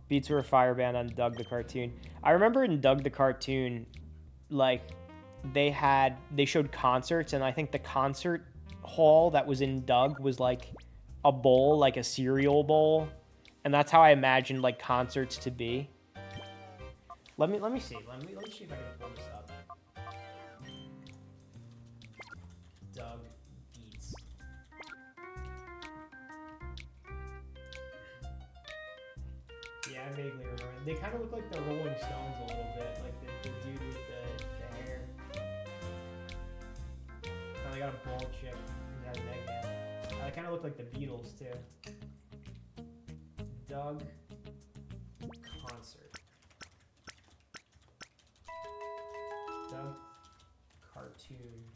Beats were a fire band on Doug the Cartoon. I remember in Doug the Cartoon, like, they showed concerts, and I think the concert hall that was in Doug was, like, a bowl, like a cereal bowl, and that's how I imagined like concerts to be. Let me see. Let me see if I can pull this up. Doug Beats. Yeah, I vaguely remember. They kind of look like the Rolling Stones a little bit, like the dude with the hair. Kind of got a bald chick who has neck hair. They kind of look like the Beatles, too. Doug concert. Doug cartoon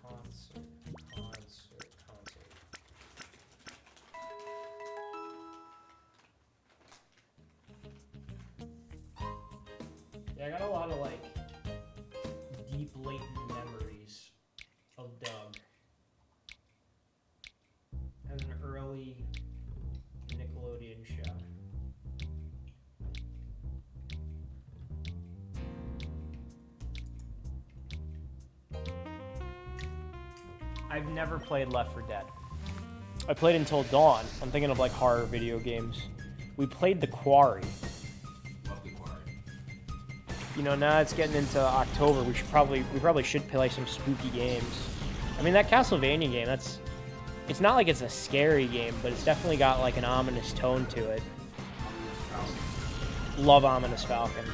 concert. Yeah, I got a lot of, like, deep, latent memories of Doug. As an early Nickelodeon show. I've never played Left 4 Dead. I played Until Dawn. I'm thinking of like horror video games. We played The Quarry. Love The Quarry. You know, now it's getting into October. We probably should play some spooky games. I mean, that Castlevania game, it's not like it's a scary game, but it's definitely got like an ominous tone to it. Love Ominous Falcon.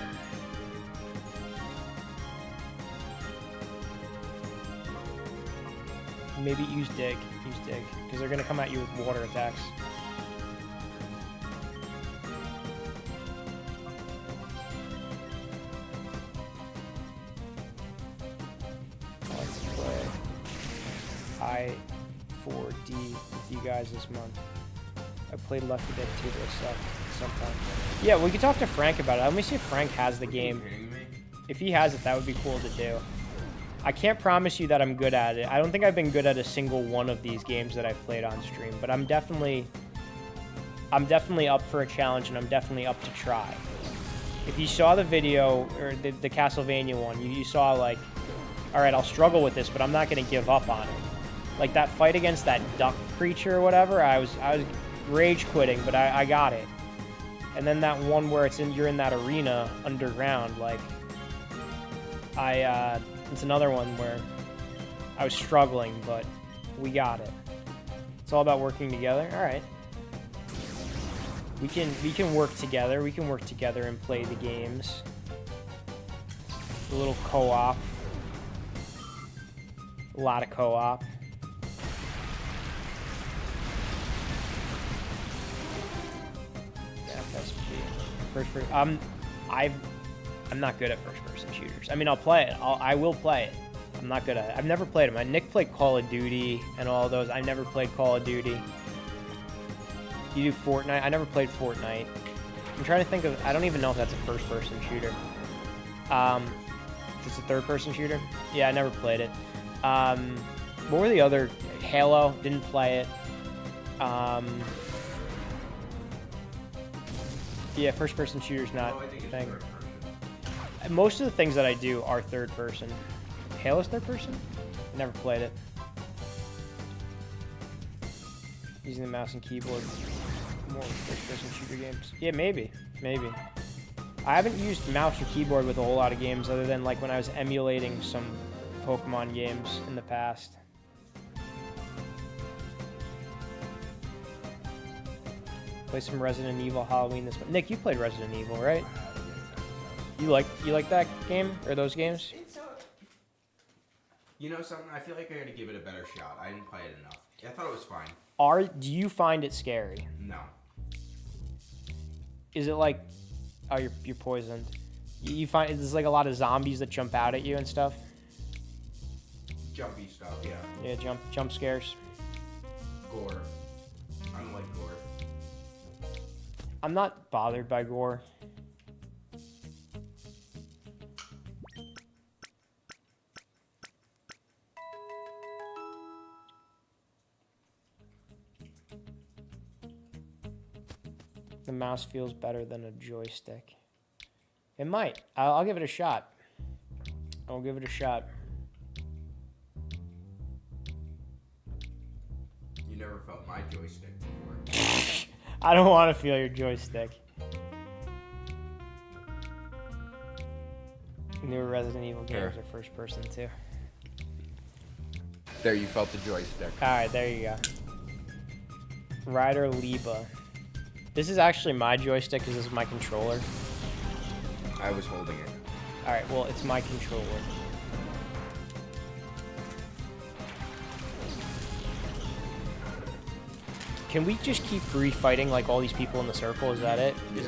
Maybe use dig, because they're gonna come at you with water attacks. Let's play I4D with you guys this month. I played Left 4 Dead 2, but it sucked sometimes. Yeah, we could talk to Frank about it. Let me see if Frank has the game. If he has it, that would be cool to do. I can't promise you that I'm good at it. I don't think I've been good at a single one of these games that I've played on stream, but I'm definitely up for a challenge, and I'm definitely up to try. If you saw the video, or the Castlevania one, you saw like, all right, I'll struggle with this, but I'm not going to give up on it. Like that fight against that duck creature or whatever, I was rage quitting, but I got it. And then that one where you're in that arena underground, like it's another one where I was struggling, but we got it. It's all about working together. All right. We can work together. We can work together and play the games. A little co-op. A lot of co-op. FSG. First person. I'm not good at first-person shooters. I mean, I'll play it. I will play it. I'm not good at it. I've never played them. Nick played Call of Duty and all those. I never played Call of Duty. You do Fortnite? I never played Fortnite. I'm trying to think of... I don't even know if that's a first-person shooter. It's a third-person shooter? Yeah, I never played it. What were the other... Halo? Didn't play it. Yeah, first-person shooter's not a thing. Most of the things that I do are third-person. Halo's third-person? Never played it. Using the mouse and keyboard. More first-person shooter games. Yeah, maybe. I haven't used mouse or keyboard with a whole lot of games other than like when I was emulating some Pokemon games in the past. Play some Resident Evil Halloween this month. Nick, you played Resident Evil, right? You like that game or those games? You know something? I feel like I gotta give it a better shot. I didn't play it enough. I thought it was fine. Do you find it scary? No. Is it like, oh, you're poisoned? You find there's like a lot of zombies that jump out at you and stuff? Jumpy stuff, yeah. Yeah, jump scares. Gore. I don't like gore. I'm not bothered by gore. The mouse feels better than a joystick. It might. I'll give it a shot. I'll give it a shot. You never felt my joystick before. I don't want to feel your joystick. Newer Resident Evil games are first person too. There, you felt the joystick. Alright, there you go. Ryder Liba. This is actually my joystick because this is my controller. I was holding it. Alright, well, it's my controller. Can we just keep refighting like all these people in the circle? Is that it? Yeah.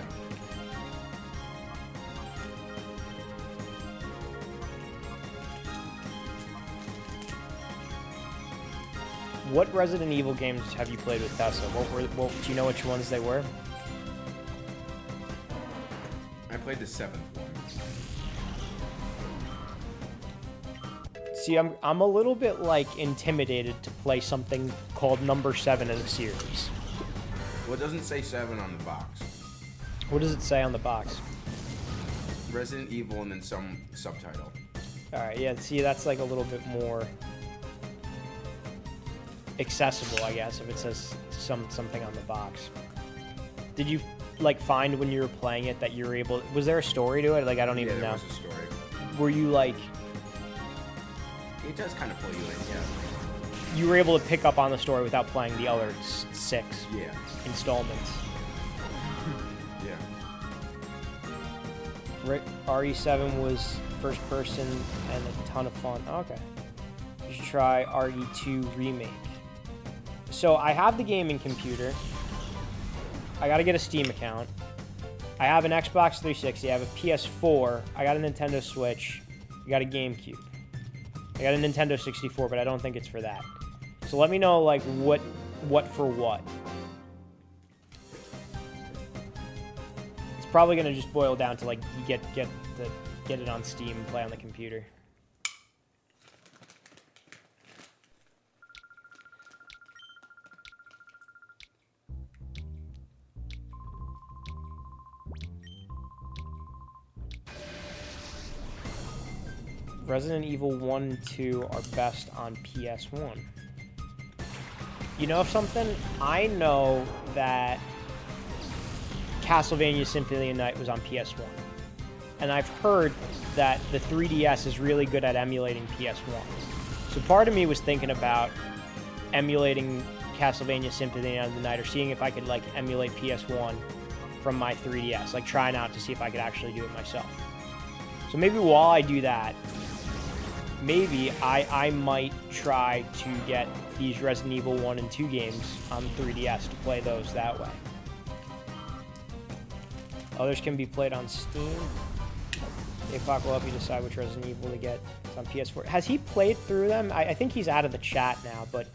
What Resident Evil games have you played with Tessa? What do you know which ones they were? I played the 7th one. See, I'm a little bit like intimidated to play something called number 7 in a series. Well, it doesn't say 7 on the box. What does it say on the box? Resident Evil and then some subtitle. Alright, yeah, see, that's like a little bit more accessible, I guess, if it says something on the box. Did you like find when you were playing it that you were able? Was there a story to it? Like, I don't even know. There was a story. Were you like? It does kind of pull you in, yeah. you were able to pick up on the story without playing the other 6 Yeah. installments. Yeah. RE7 was first person and a ton of fun. Okay. You should try RE2 Remake. So I have the gaming computer. I gotta get a Steam account. I have an Xbox 360. I have a PS4. I got a Nintendo Switch. I got a GameCube. I got a Nintendo 64, but I don't think it's for that. So let me know, like, what for what. It's probably gonna just boil down to, like, you get it on Steam and play on the computer. Resident Evil 1 and 2 are best on PS1. You know something? I know that Castlevania Symphony of the Night was on PS1. And I've heard that the 3DS is really good at emulating PS1. So part of me was thinking about emulating Castlevania Symphony of the Night, or seeing if I could, like, emulate PS1 from my 3DS. Like, trying out to see if I could actually do it myself. So maybe while I do that, maybe I might try to get these Resident Evil 1 and 2 games on 3DS to play those that way. Others can be played on Steam. Apoc will help you decide which Resident Evil to get. It's on PS4. Has he played through them? I think he's out of the chat now, but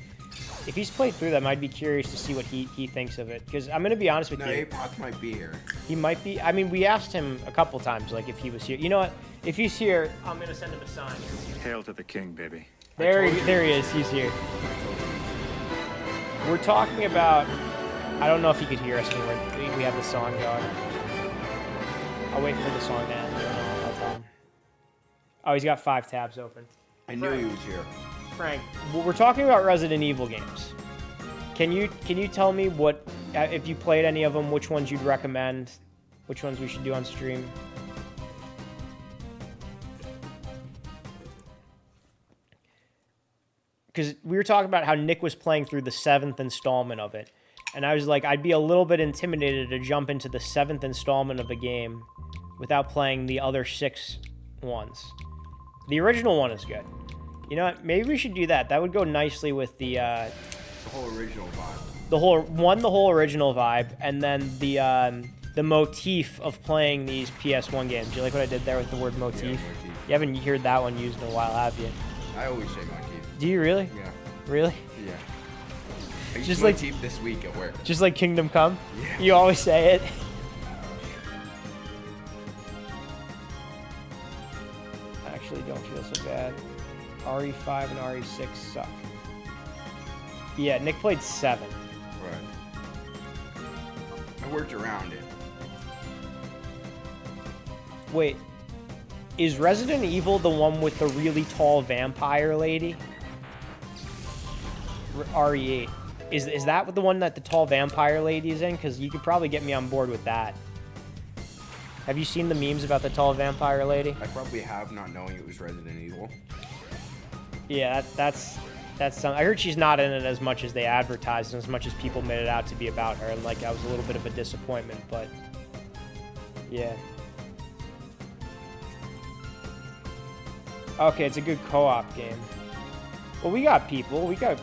if he's played through them, I'd be curious to see what he thinks of it. Because I'm going to be honest with you. No, Apoc might be here. He might be. I mean, we asked him a couple times, like, if he was here. You know what? If he's here, I'm going to send him a sign. Hail to the king, baby. There he is. He's here. We're talking about... I don't know if he could hear us when we have the song going. I'll wait for the song to end. I'll tell him. Oh, he's got 5 tabs open. I knew he was here. Frank, we're talking about Resident Evil games. Can you tell me what, if you played any of them, which ones you'd recommend, which ones we should do on stream? Because we were talking about how Nick was playing through the 7th installment of it. And I was like, I'd be a little bit intimidated to jump into the 7th installment of a game without playing the other 6 ones. The original one is good. You know what? Maybe we should do that. That would go nicely with the whole original vibe. The whole original vibe, and then the motif of playing these PS1 games. Do you like what I did there with the word motif? Yeah, motif. You haven't heard that one used in a while, have you? I always say motif. Do you really? Yeah. Really? Yeah. I used Just like motif this week at work. Just like Kingdom Come? Yeah. You always say it. I actually don't feel so bad. RE5 and RE6 suck. Yeah, Nick played 7. Right. I worked around it. Wait, is Resident Evil the one with the really tall vampire lady? RE8. Is that the one that the tall vampire lady is in? Because you could probably get me on board with that. Have you seen the memes about the tall vampire lady? I probably have, not knowing it was Resident Evil. Yeah, that's something. I heard she's not in it as much as they advertised and as much as people made it out to be about her. And, like, that was a little bit of a disappointment, but yeah. Okay, it's a good co-op game. Well, we got people. We got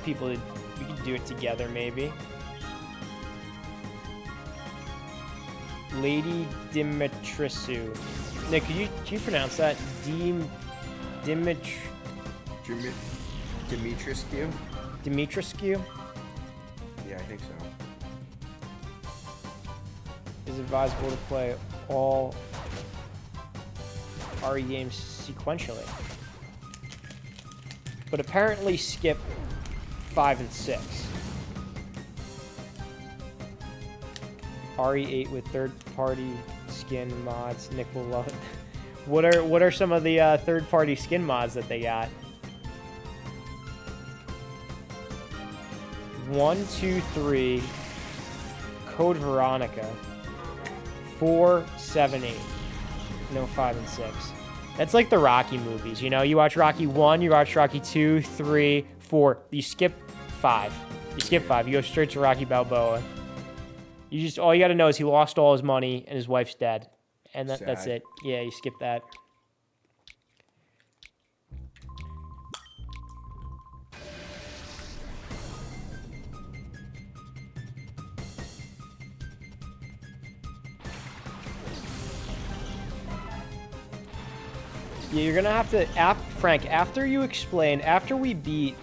people that we could do it together, maybe. Lady Dimitrescu. Nick, can you pronounce that? Dimitrescu? Dimitrescu? Yeah, I think so. Is advisable to play all RE games sequentially, but apparently skip 5 and 6. RE8 with third-party skin mods. Nick will love it. What are some of the third-party skin mods that they got? 1, 2, 3. Code Veronica. 4, 7, 8. No 5 and 6. That's like the Rocky movies, you know? You watch Rocky 1, you watch Rocky 2, 3, 4. You skip 5. You skip 5. You go straight to Rocky Balboa. All you got to know is he lost all his money and his wife's dead. And that's it. Yeah, you skip that. Yeah, you're gonna have to, Frank, after we beat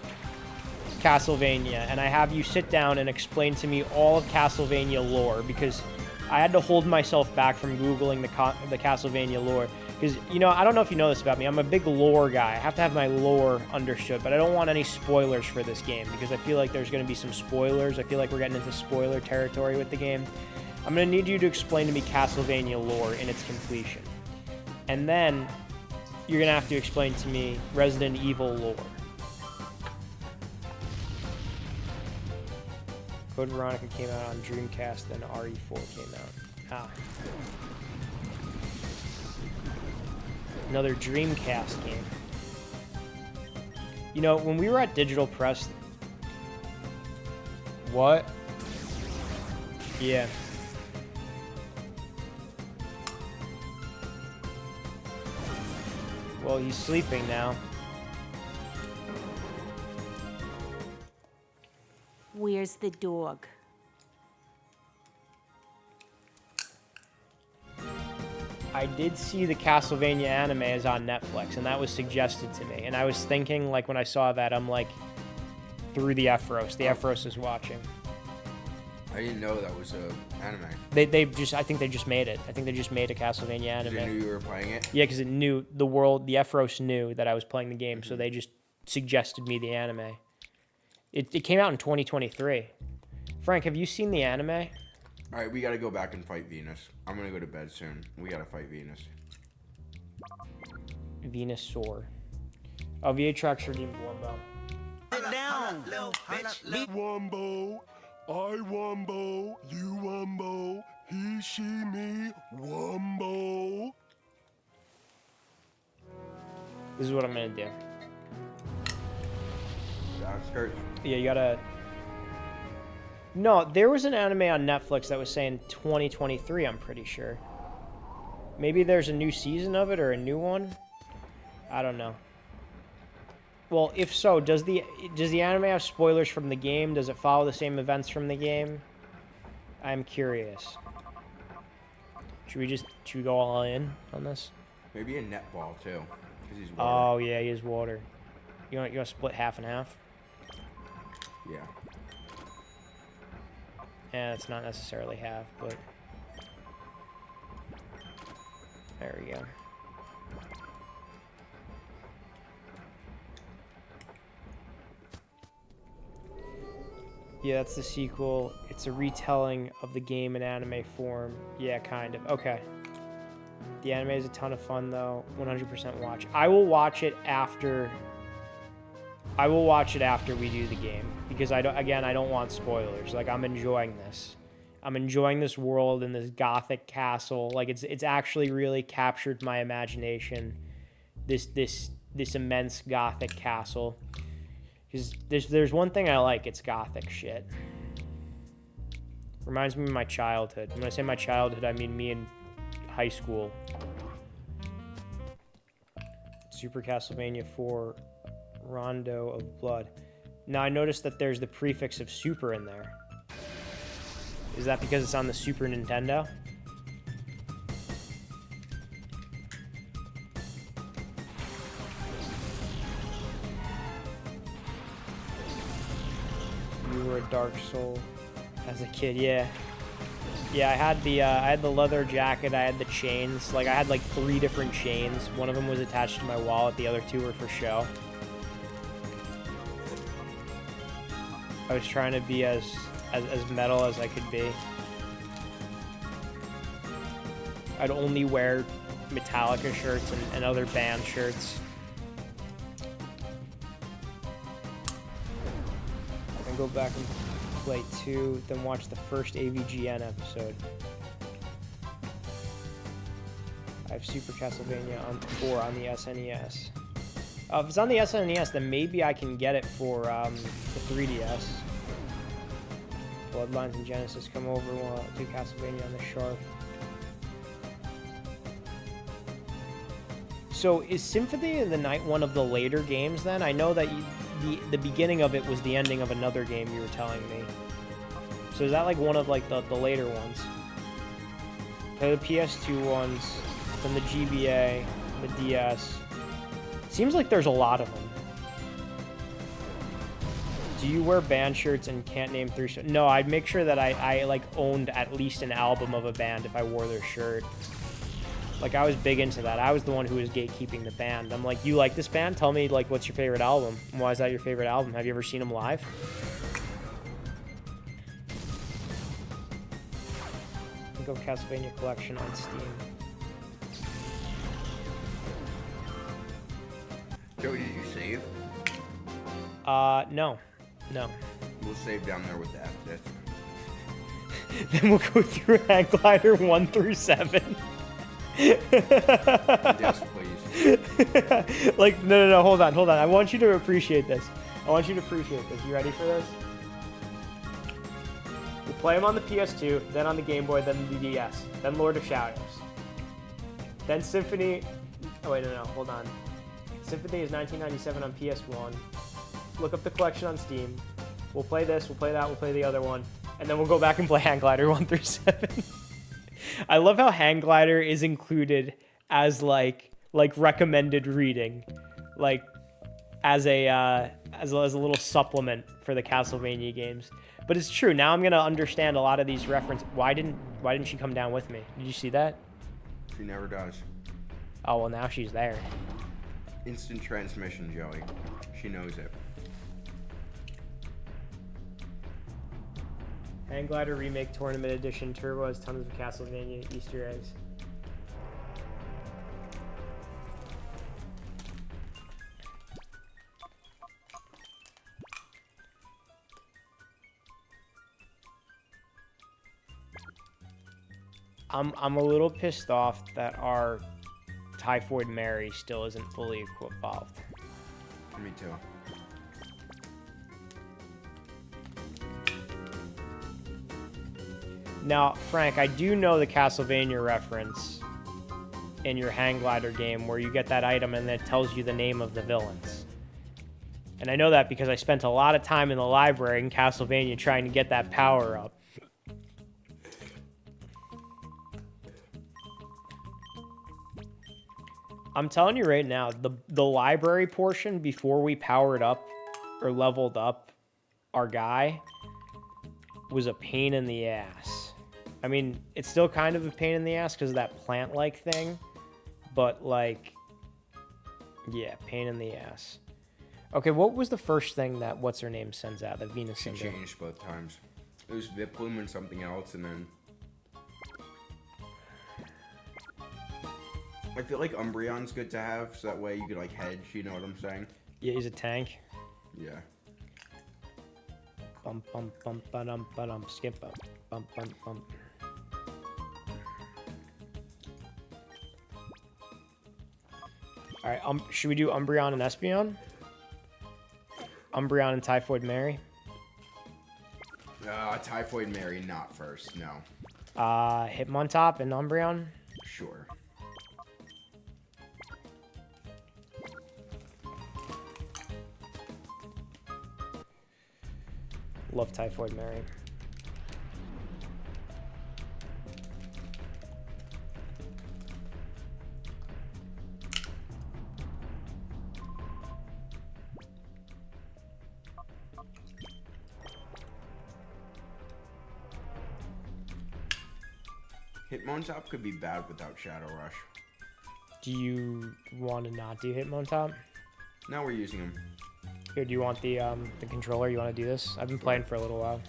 Castlevania, and I have you sit down and explain to me all of Castlevania lore, because I had to hold myself back from Googling the Castlevania lore. Because, you know, I don't know if you know this about me, I'm a big lore guy. I have to have my lore understood, but I don't want any spoilers for this game, because I feel like there's gonna be some spoilers. I feel like we're getting into spoiler territory with the game. I'm gonna need you to explain to me Castlevania lore in its completion. And then you're gonna have to explain to me Resident Evil lore. Code Veronica came out on Dreamcast, then RE4 came out. Another Dreamcast game. You know, when we were at Digital Press... What? Yeah. Well, he's sleeping now. Where's the dog? I did see the Castlevania anime is on Netflix, and that was suggested to me. And I was thinking, like, when I saw that, I'm like, through the F-Roast. The F-Roast is watching. I didn't know that was a anime. I think they just made it. I think they just made a Castlevania anime. They knew you were playing it? Yeah, because it knew the F-Roast knew that I was playing the game, so they just suggested me the anime. It came out in 2023. Frank, have you seen the anime? All right, we got to go back and fight Venus. I'm going to go to bed soon. We got to fight Venus. Venusaur. Oh, VA Tracks redeemed Wombo. Sit down, little bitch. Wombo, I wombo, you wombo, he, she, me, wombo. This is what I'm going to do. Skirts. Yeah, you gotta... No, there was an anime on Netflix that was saying 2023, I'm pretty sure. Maybe there's a new season of it or a new one? I don't know. Well, if so, does the anime have spoilers from the game? Does it follow the same events from the game? I'm curious. Should we go all in on this? Maybe a netball, too. Because he's water. Oh, yeah, he is water. You want to split half and half? Yeah. Yeah, it's not necessarily half, but... There we go. Yeah, that's the sequel. It's a retelling of the game in anime form. Yeah, kind of. Okay. The anime is a ton of fun, though. 100% watch. I will watch it after we do the game, because I don't want spoilers. Like, I'm enjoying this. I'm enjoying this world and this gothic castle. Like, it's actually really captured my imagination. This immense gothic castle. Because there's one thing I like, it's gothic shit. Reminds me of my childhood. When I say my childhood, I mean me in high school. Super Castlevania 4 Rondo of Blood. Now I noticed that there's the prefix of super in there. Is that because it's on the Super Nintendo? You were a Dark Soul as a kid, yeah. Yeah, I had the leather jacket, I had the chains. Like, I had like 3 different chains. One of them was attached to my wallet, the other 2 were for show. I was trying to be as metal as I could be. I'd only wear Metallica shirts and other band shirts. And go back and play 2, then watch the first AVGN episode. I have Super Castlevania 4 on the SNES. If it's on the SNES, then maybe I can get it for the 3DS. Bloodlines and Genesis come over. We'll do Castlevania on the Sharp. So is Symphony of the Night one of the later games then? I know that the beginning of it was the ending of another game you were telling me. So is that like one of like the later ones? Okay, the PS2 ones, then the GBA, the DS. Seems like there's a lot of them. Do you wear band shirts and can't name 3 songs? No, I'd make sure that I like owned at least an album of a band if I wore their shirt. Like, I was big into that. I was the one who was gatekeeping the band. I'm like, you like this band? Tell me, like, what's your favorite album? And why is that your favorite album? Have you ever seen them live? Think of Castlevania Collection on Steam. Joey, did you save? No. No. We'll save down there with the F disc. Then we'll go through Hang Glider 1 through 7. Yes, please. Like, no, hold on. I want you to appreciate this. You ready for this? We'll play them on the PS2, then on the Game Boy, then the DS, then Lord of Shadows. Then Symphony... Oh, wait, no, hold on. Symphony is 1997 on PS1. Look up the collection on Steam. We'll play this, we'll play that, we'll play the other one. And then we'll go back and play Hang Glider 1 through 7. I love how Hang Glider is included as like recommended reading, like as a little supplement for the Castlevania games. But it's true. Now I'm gonna understand a lot of these references. Why didn't she come down with me? Did you see that? She never does. Oh well, now she's there. Instant transmission, Joey. She knows it. Hang Glider Remake Tournament Edition Turbo has tons of Castlevania Easter eggs. I'm a little pissed off that our Typhoid Mary still isn't fully evolved. Me too. Now, Frank, I do know the Castlevania reference in your Hang Glider game where you get that item and it tells you the name of the villains. And I know that because I spent a lot of time in the library in Castlevania trying to get that power up. I'm telling you right now, the library portion before we powered up or leveled up our guy was a pain in the ass. I mean, it's still kind of a pain in the ass because of that plant-like thing, but like, yeah, pain in the ass. Okay, what was the first thing that what's-her-name sends out, that Venus She sends out? changed both times. It was Viplume and something else, and then... I feel like Umbreon's good to have, so that way you could, like, hedge, you know what I'm saying? Yeah, he's a tank. Yeah. Bum bum bum ba-dum ba-dum skip bum bum bum bum. Alright, should we do Umbreon and Espeon? Umbreon and Typhoid Mary? Typhoid Mary, not first, no. Hitmontop and Umbreon? Sure. Love Typhoid Mary. Hitmontop could be bad without Shadow Rush. Do you want to not do Hitmontop? Now we're using him. Here, do you want the controller? You want to do this? I've been playing for a little while.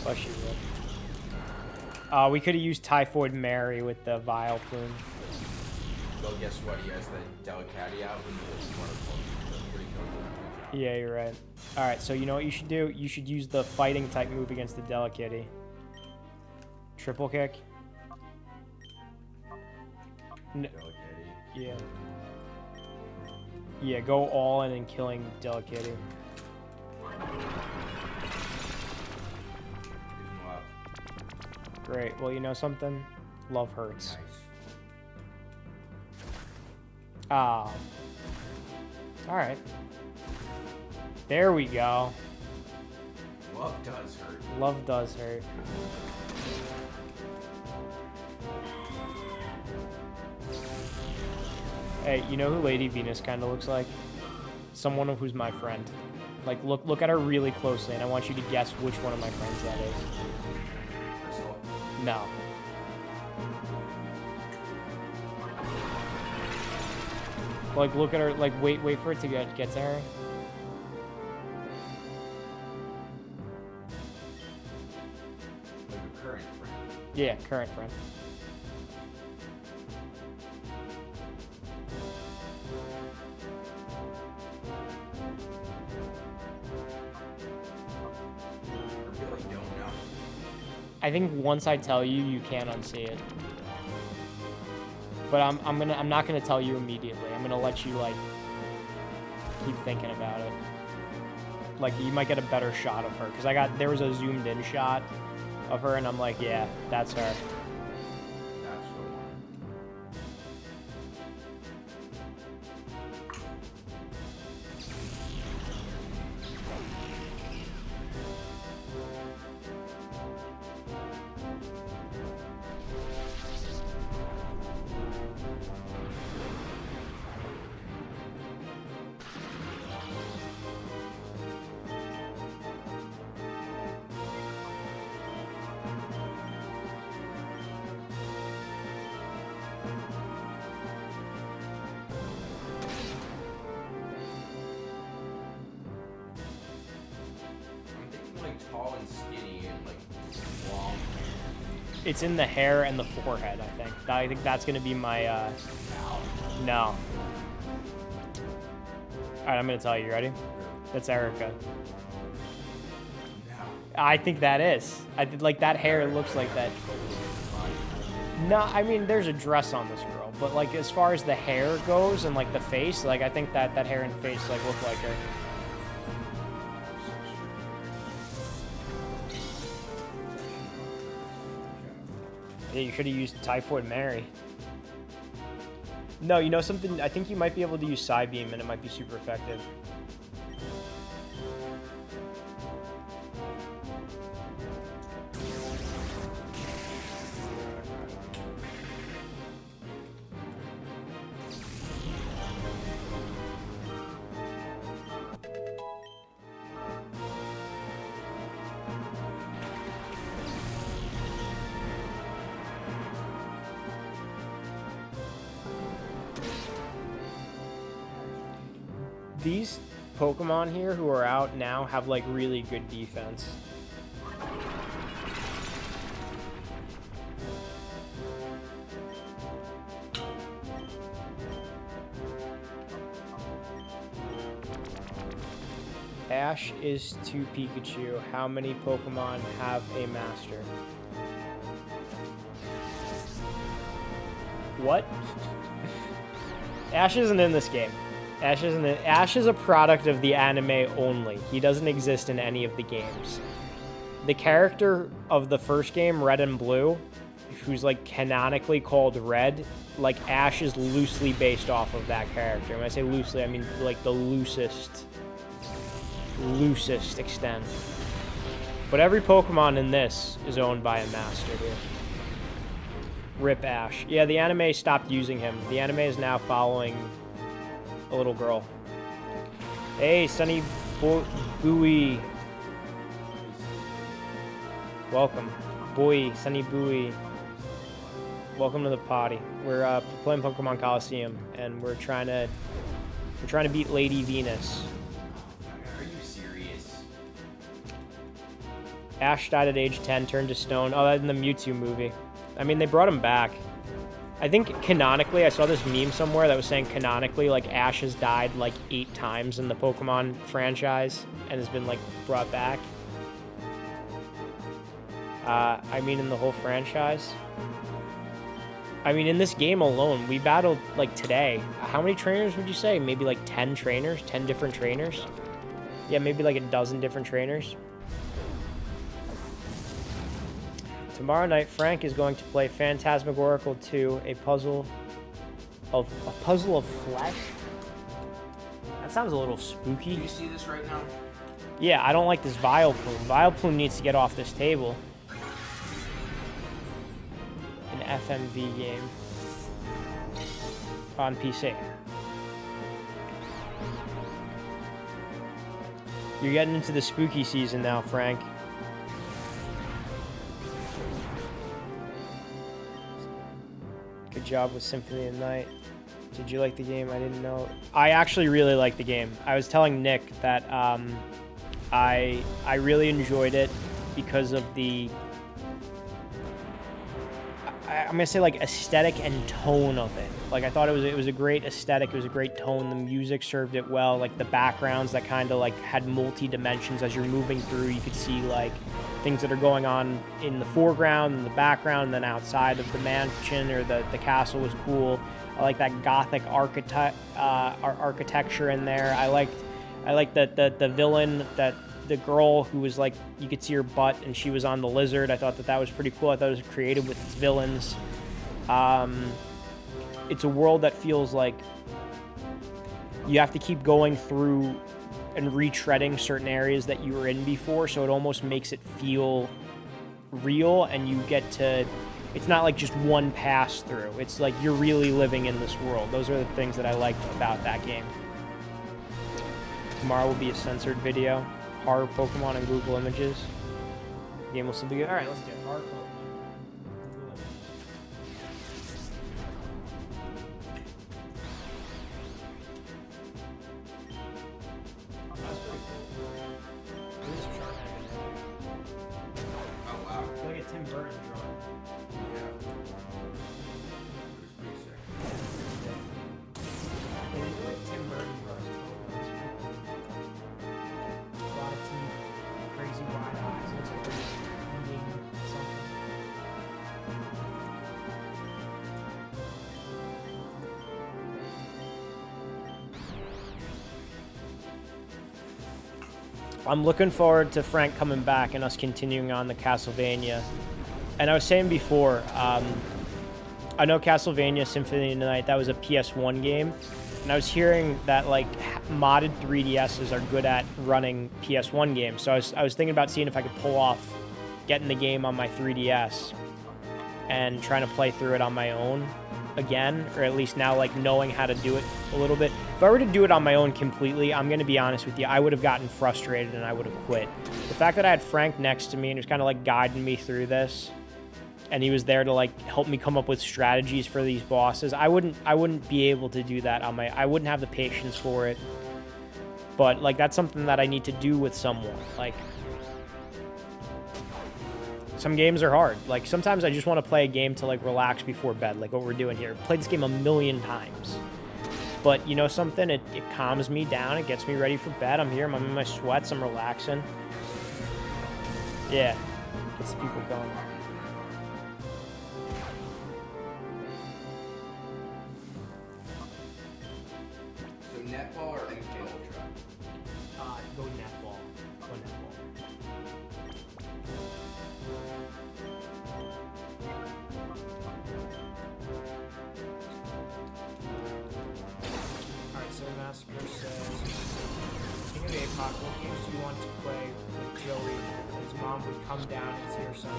Bless you, Rip. We could have used Typhoid Mary with the Vile Plume. Well, guess what? He has the Delicati out with the waterfall. Pretty cool. Yeah, you're right. Alright, so you know what you should do? You should use the fighting type move against the Delicati. Triple kick. Delicati. Yeah. Yeah, go all in and killing Delicati. Give him love. Great. Well, you know something? Love hurts. Nice. Ah. Alright. There we go. Love does hurt. Love does hurt. Hey, you know who Lady Venus kind of looks like? Someone who's my friend. Like, look at her really closely, and I want you to guess which one of my friends that is. Crystal. No. Like, look at her. Like, wait for it to get to her. Like a current friend. Yeah, current friend. I really don't know. I think once I tell you, you can't unsee it. But I'm not gonna tell you immediately. I'm gonna let you like keep thinking about it. Like you might get a better shot of her because there was a zoomed in shot of her and I'm like, yeah, that's her. That's the one. I'm thinking like tall and skinny and like long hair. It's in the hair and the forehead, I think. I think that's gonna be my no. Alright, I'm gonna tell you. You ready? That's Erica. No. I think that is. I did like that hair looks like that. No, I mean there's a dress on this girl, but like as far as the hair goes and like the face, like I think that hair and face like look like her. Yeah, you should have used Typhoid Mary. No, you know something? I think you might be able to use Psybeam and it might be super effective. These Pokemon here who are out now have like really good defense. Ash is to Pikachu. How many Pokemon have a master? What? Ash isn't in this game. Ash is a product of the anime only. He doesn't exist in any of the games. The character of the first game, Red and Blue, who's like canonically called Red, like Ash is loosely based off of that character. When I say loosely, I mean like the loosest extent. But every Pokemon in this is owned by a master here. Rip Ash. Yeah, the anime stopped using him. The anime is now following a little girl. Hey, Sunny Bowie. Welcome. Bowie, Sunny Bowie. Welcome to the party. We're playing Pokemon Colosseum, and we're trying to beat Lady Venus. Are you serious? Ash died at age 10, turned to stone. Oh, that's in the Mewtwo movie. I mean, they brought him back. I think canonically, I saw this meme somewhere that was saying canonically, like, Ash has died, like, 8 times in the Pokemon franchise and has been, like, brought back. I mean, in the whole franchise. I mean, in this game alone, we battled, like, today. How many trainers would you say? Maybe, like, 10 trainers? 10 different trainers? Yeah, maybe, like, a dozen different trainers. Tomorrow night, Frank is going to play Phantasmagorical 2, a puzzle of flesh. That sounds a little spooky. Do you see this right now? Yeah, I don't like this Vileplume. Vileplume needs to get off this table. An FMV game on PC. You're getting into the spooky season now, Frank. Good job with Symphony of the Night. Did you like the game? I didn't know. I actually really liked the game. I was telling Nick that I really enjoyed it because of the I'm gonna say like aesthetic and tone of it. Like I thought it was a great aesthetic. It was a great tone. The music served it well. Like the backgrounds that kind of like had multi dimensions as you're moving through. You could see like things that are going on in the foreground and the background, and then outside of the mansion or the castle was cool. I like that gothic architecture in there. I liked the villain, that the girl who was like, you could see her butt and she was on the lizard. I thought that was pretty cool. I thought it was creative with its villains. It's a world that feels like you have to keep going through and retreading certain areas that you were in before, so it almost makes it feel real, and you get to, it's not like just one pass through. It's like you're really living in this world. Those are the things that I liked about that game. Tomorrow will be a censored video. Horror Pokemon and Google Images. The game will still be good. Alright, let's do it. Horror Pokemon. Google Images. That's pretty cool. There is a Charmander in there. Oh wow. Look at Tim Burton drawing. Yeah. It's pretty sick. Yeah, these are like Tim Burton drawings. A lot of teeth, crazy wide eyes. Looks like they're eating something. I'm looking forward to Frank coming back and us continuing on the Castlevania. And I was saying before, I know Castlevania Symphony of the Night, that was a PS1 game. And I was hearing that like modded 3DSs are good at running PS1 games. So I was thinking about seeing if I could pull off getting the game on my 3DS and trying to play through it on my own again, or at least now like knowing how to do it a little bit. If I were to do it on my own completely, I'm going to be honest with you, I would have gotten frustrated and I would have quit. The fact that I had Frank next to me and he was kind of like guiding me through this, and he was there to like help me come up with strategies for these bosses, I wouldn't be able to do that on my, I wouldn't have the patience for it. But like that's something that I need to do with someone. Like some games are hard. Like sometimes I just want to play a game to like relax before bed, like what we're doing here. Played this game a million times. But you know something, it calms me down, it gets me ready for bed. I'm here, I'm in my sweats, I'm relaxing. Yeah, gets the people going. So netball or MK Ultra? Go netball. Go netball. Alright, so Massacre says, King of the APOC, what games do you want to play with Joey? His mom would come down and see her son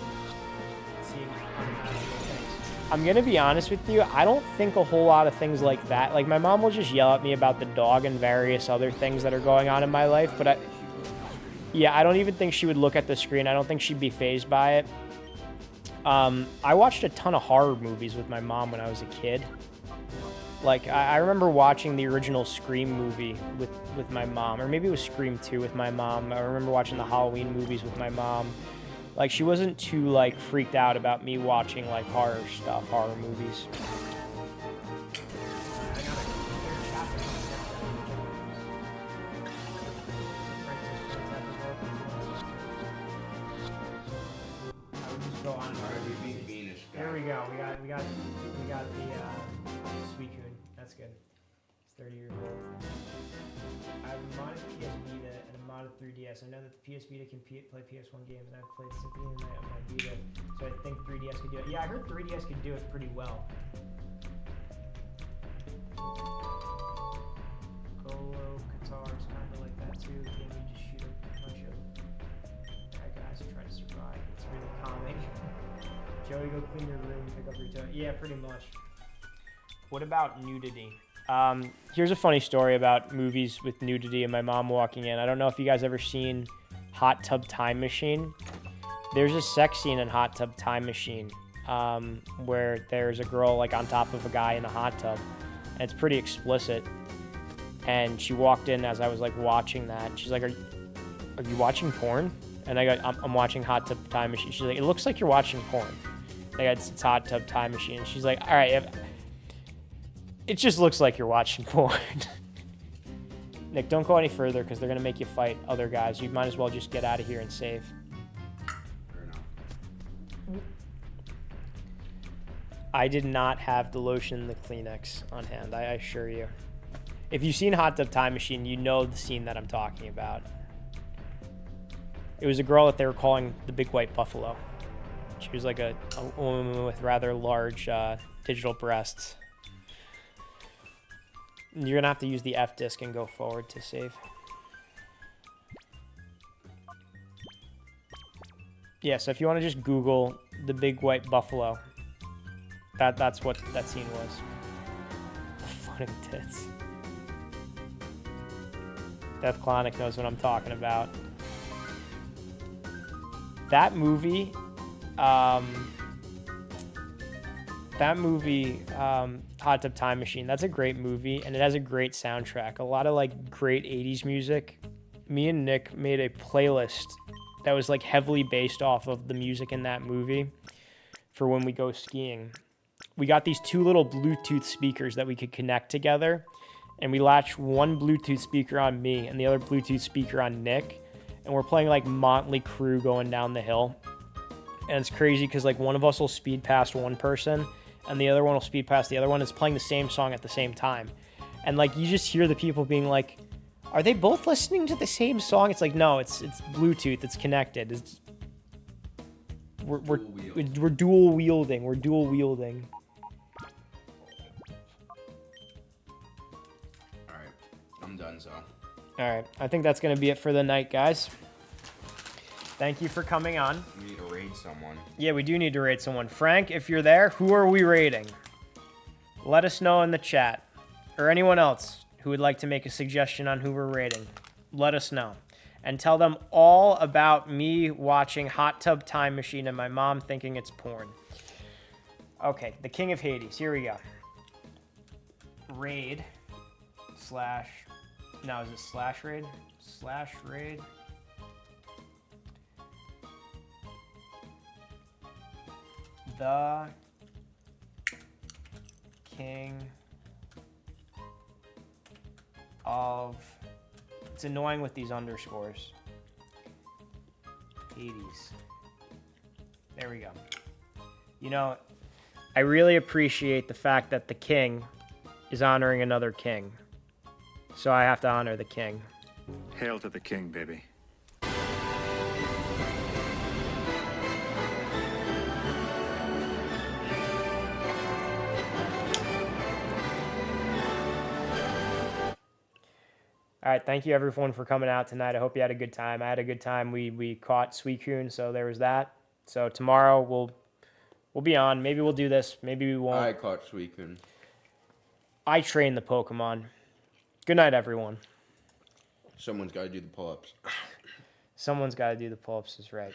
seeing unimaginable things. I'm gonna be honest with you, I don't think a whole lot of things like that. Like, my mom will just yell at me about the dog and various other things that are going on in my life, but I don't even think she would look at the screen. I don't think she'd be fazed by it. I watched a ton of horror movies with my mom when I was a kid. Like, I remember watching the original Scream movie with my mom, or maybe it was Scream 2 with my mom. I remember watching the Halloween movies with my mom. Like, she wasn't too, like, freaked out about me watching, like, horror stuff, horror movies. There we go. We got the Suicune. That's good. It's 30 years old. I have a modded PS Vita and a modded 3DS. I know that the PS Vita can play PS1 games, and I've played Symphony of the Night on my Vita, so I think 3DS could do it. Yeah, I heard 3DS could do it pretty well. Golo Qatar is kind of like that too. Game you just shoot a bunch of bad guys and try to survive. It's really calming. Joey, go clean your room, pick up your toe. Yeah, pretty much. What about nudity? Here's a funny story about movies with nudity and my mom walking in. I don't know if you guys ever seen Hot Tub Time Machine. There's a sex scene in Hot Tub Time Machine where there's a girl like on top of a guy in a hot tub, and it's pretty explicit. And she walked in as I was like watching that. She's like, "Are you watching porn?" And I go, "I'm watching Hot Tub Time Machine." She's like, "It looks like you're watching porn." It's Hot Tub Time Machine. She's like, "All right, it just looks like you're watching porn." Nick, don't go any further because they're going to make you fight other guys. You might as well just get out of here and save. Fair enough. I did not have the lotion and the Kleenex on hand, I assure you. If you've seen Hot Tub Time Machine, you know the scene that I'm talking about. It was a girl that they were calling the Big White Buffalo. She was like a woman with rather large digital breasts. You're going to have to use the F disc and go forward to save. Yeah, so if you want to just Google the Big White Buffalo, that's what that scene was. Floating tits. Death Clonic knows what I'm talking about. That movie, Hot Tub Time Machine, that's a great movie, and it has a great soundtrack. A lot of, like, great 80s music. Me and Nick made a playlist that was, like, heavily based off of the music in that movie for when we go skiing. We got these two little Bluetooth speakers that we could connect together, and we latched one Bluetooth speaker on me and the other Bluetooth speaker on Nick, and we're playing, like, Motley Crue going down the hill. And it's crazy because, like, one of us will speed past one person and the other one will speed past the other one. It's playing the same song at the same time. And, like, you just hear the people being like, are they both listening to the same song? It's like, no, it's Bluetooth. It's connected. We're dual wielding. We're dual wielding. All right, I'm done, so. All right. I think that's going to be it for the night, guys. Thank you for coming on. We need to raid someone. Yeah, we do need to raid someone. Frank, if you're there, who are we raiding? Let us know in the chat. Or anyone else who would like to make a suggestion on who we're raiding. Let us know. And tell them all about me watching Hot Tub Time Machine and my mom thinking it's porn. Okay, the King of Hades. Here we go. Raid slash... No, is it slash raid? Slash raid. The King of... It's annoying with these underscores. Hades. There we go. You know, I really appreciate the fact that the king is honoring another king. So I have to honor the king. Hail to the king, baby. All right, thank you everyone for coming out tonight. I hope you had a good time. I had a good time. We caught Suicune, so there was that. So tomorrow we'll be on. Maybe we'll do this. Maybe we won't. I caught Suicune. I train the Pokemon. Good night, everyone. Someone's got to do the pull-ups. Someone's got to do the pull-ups, is right.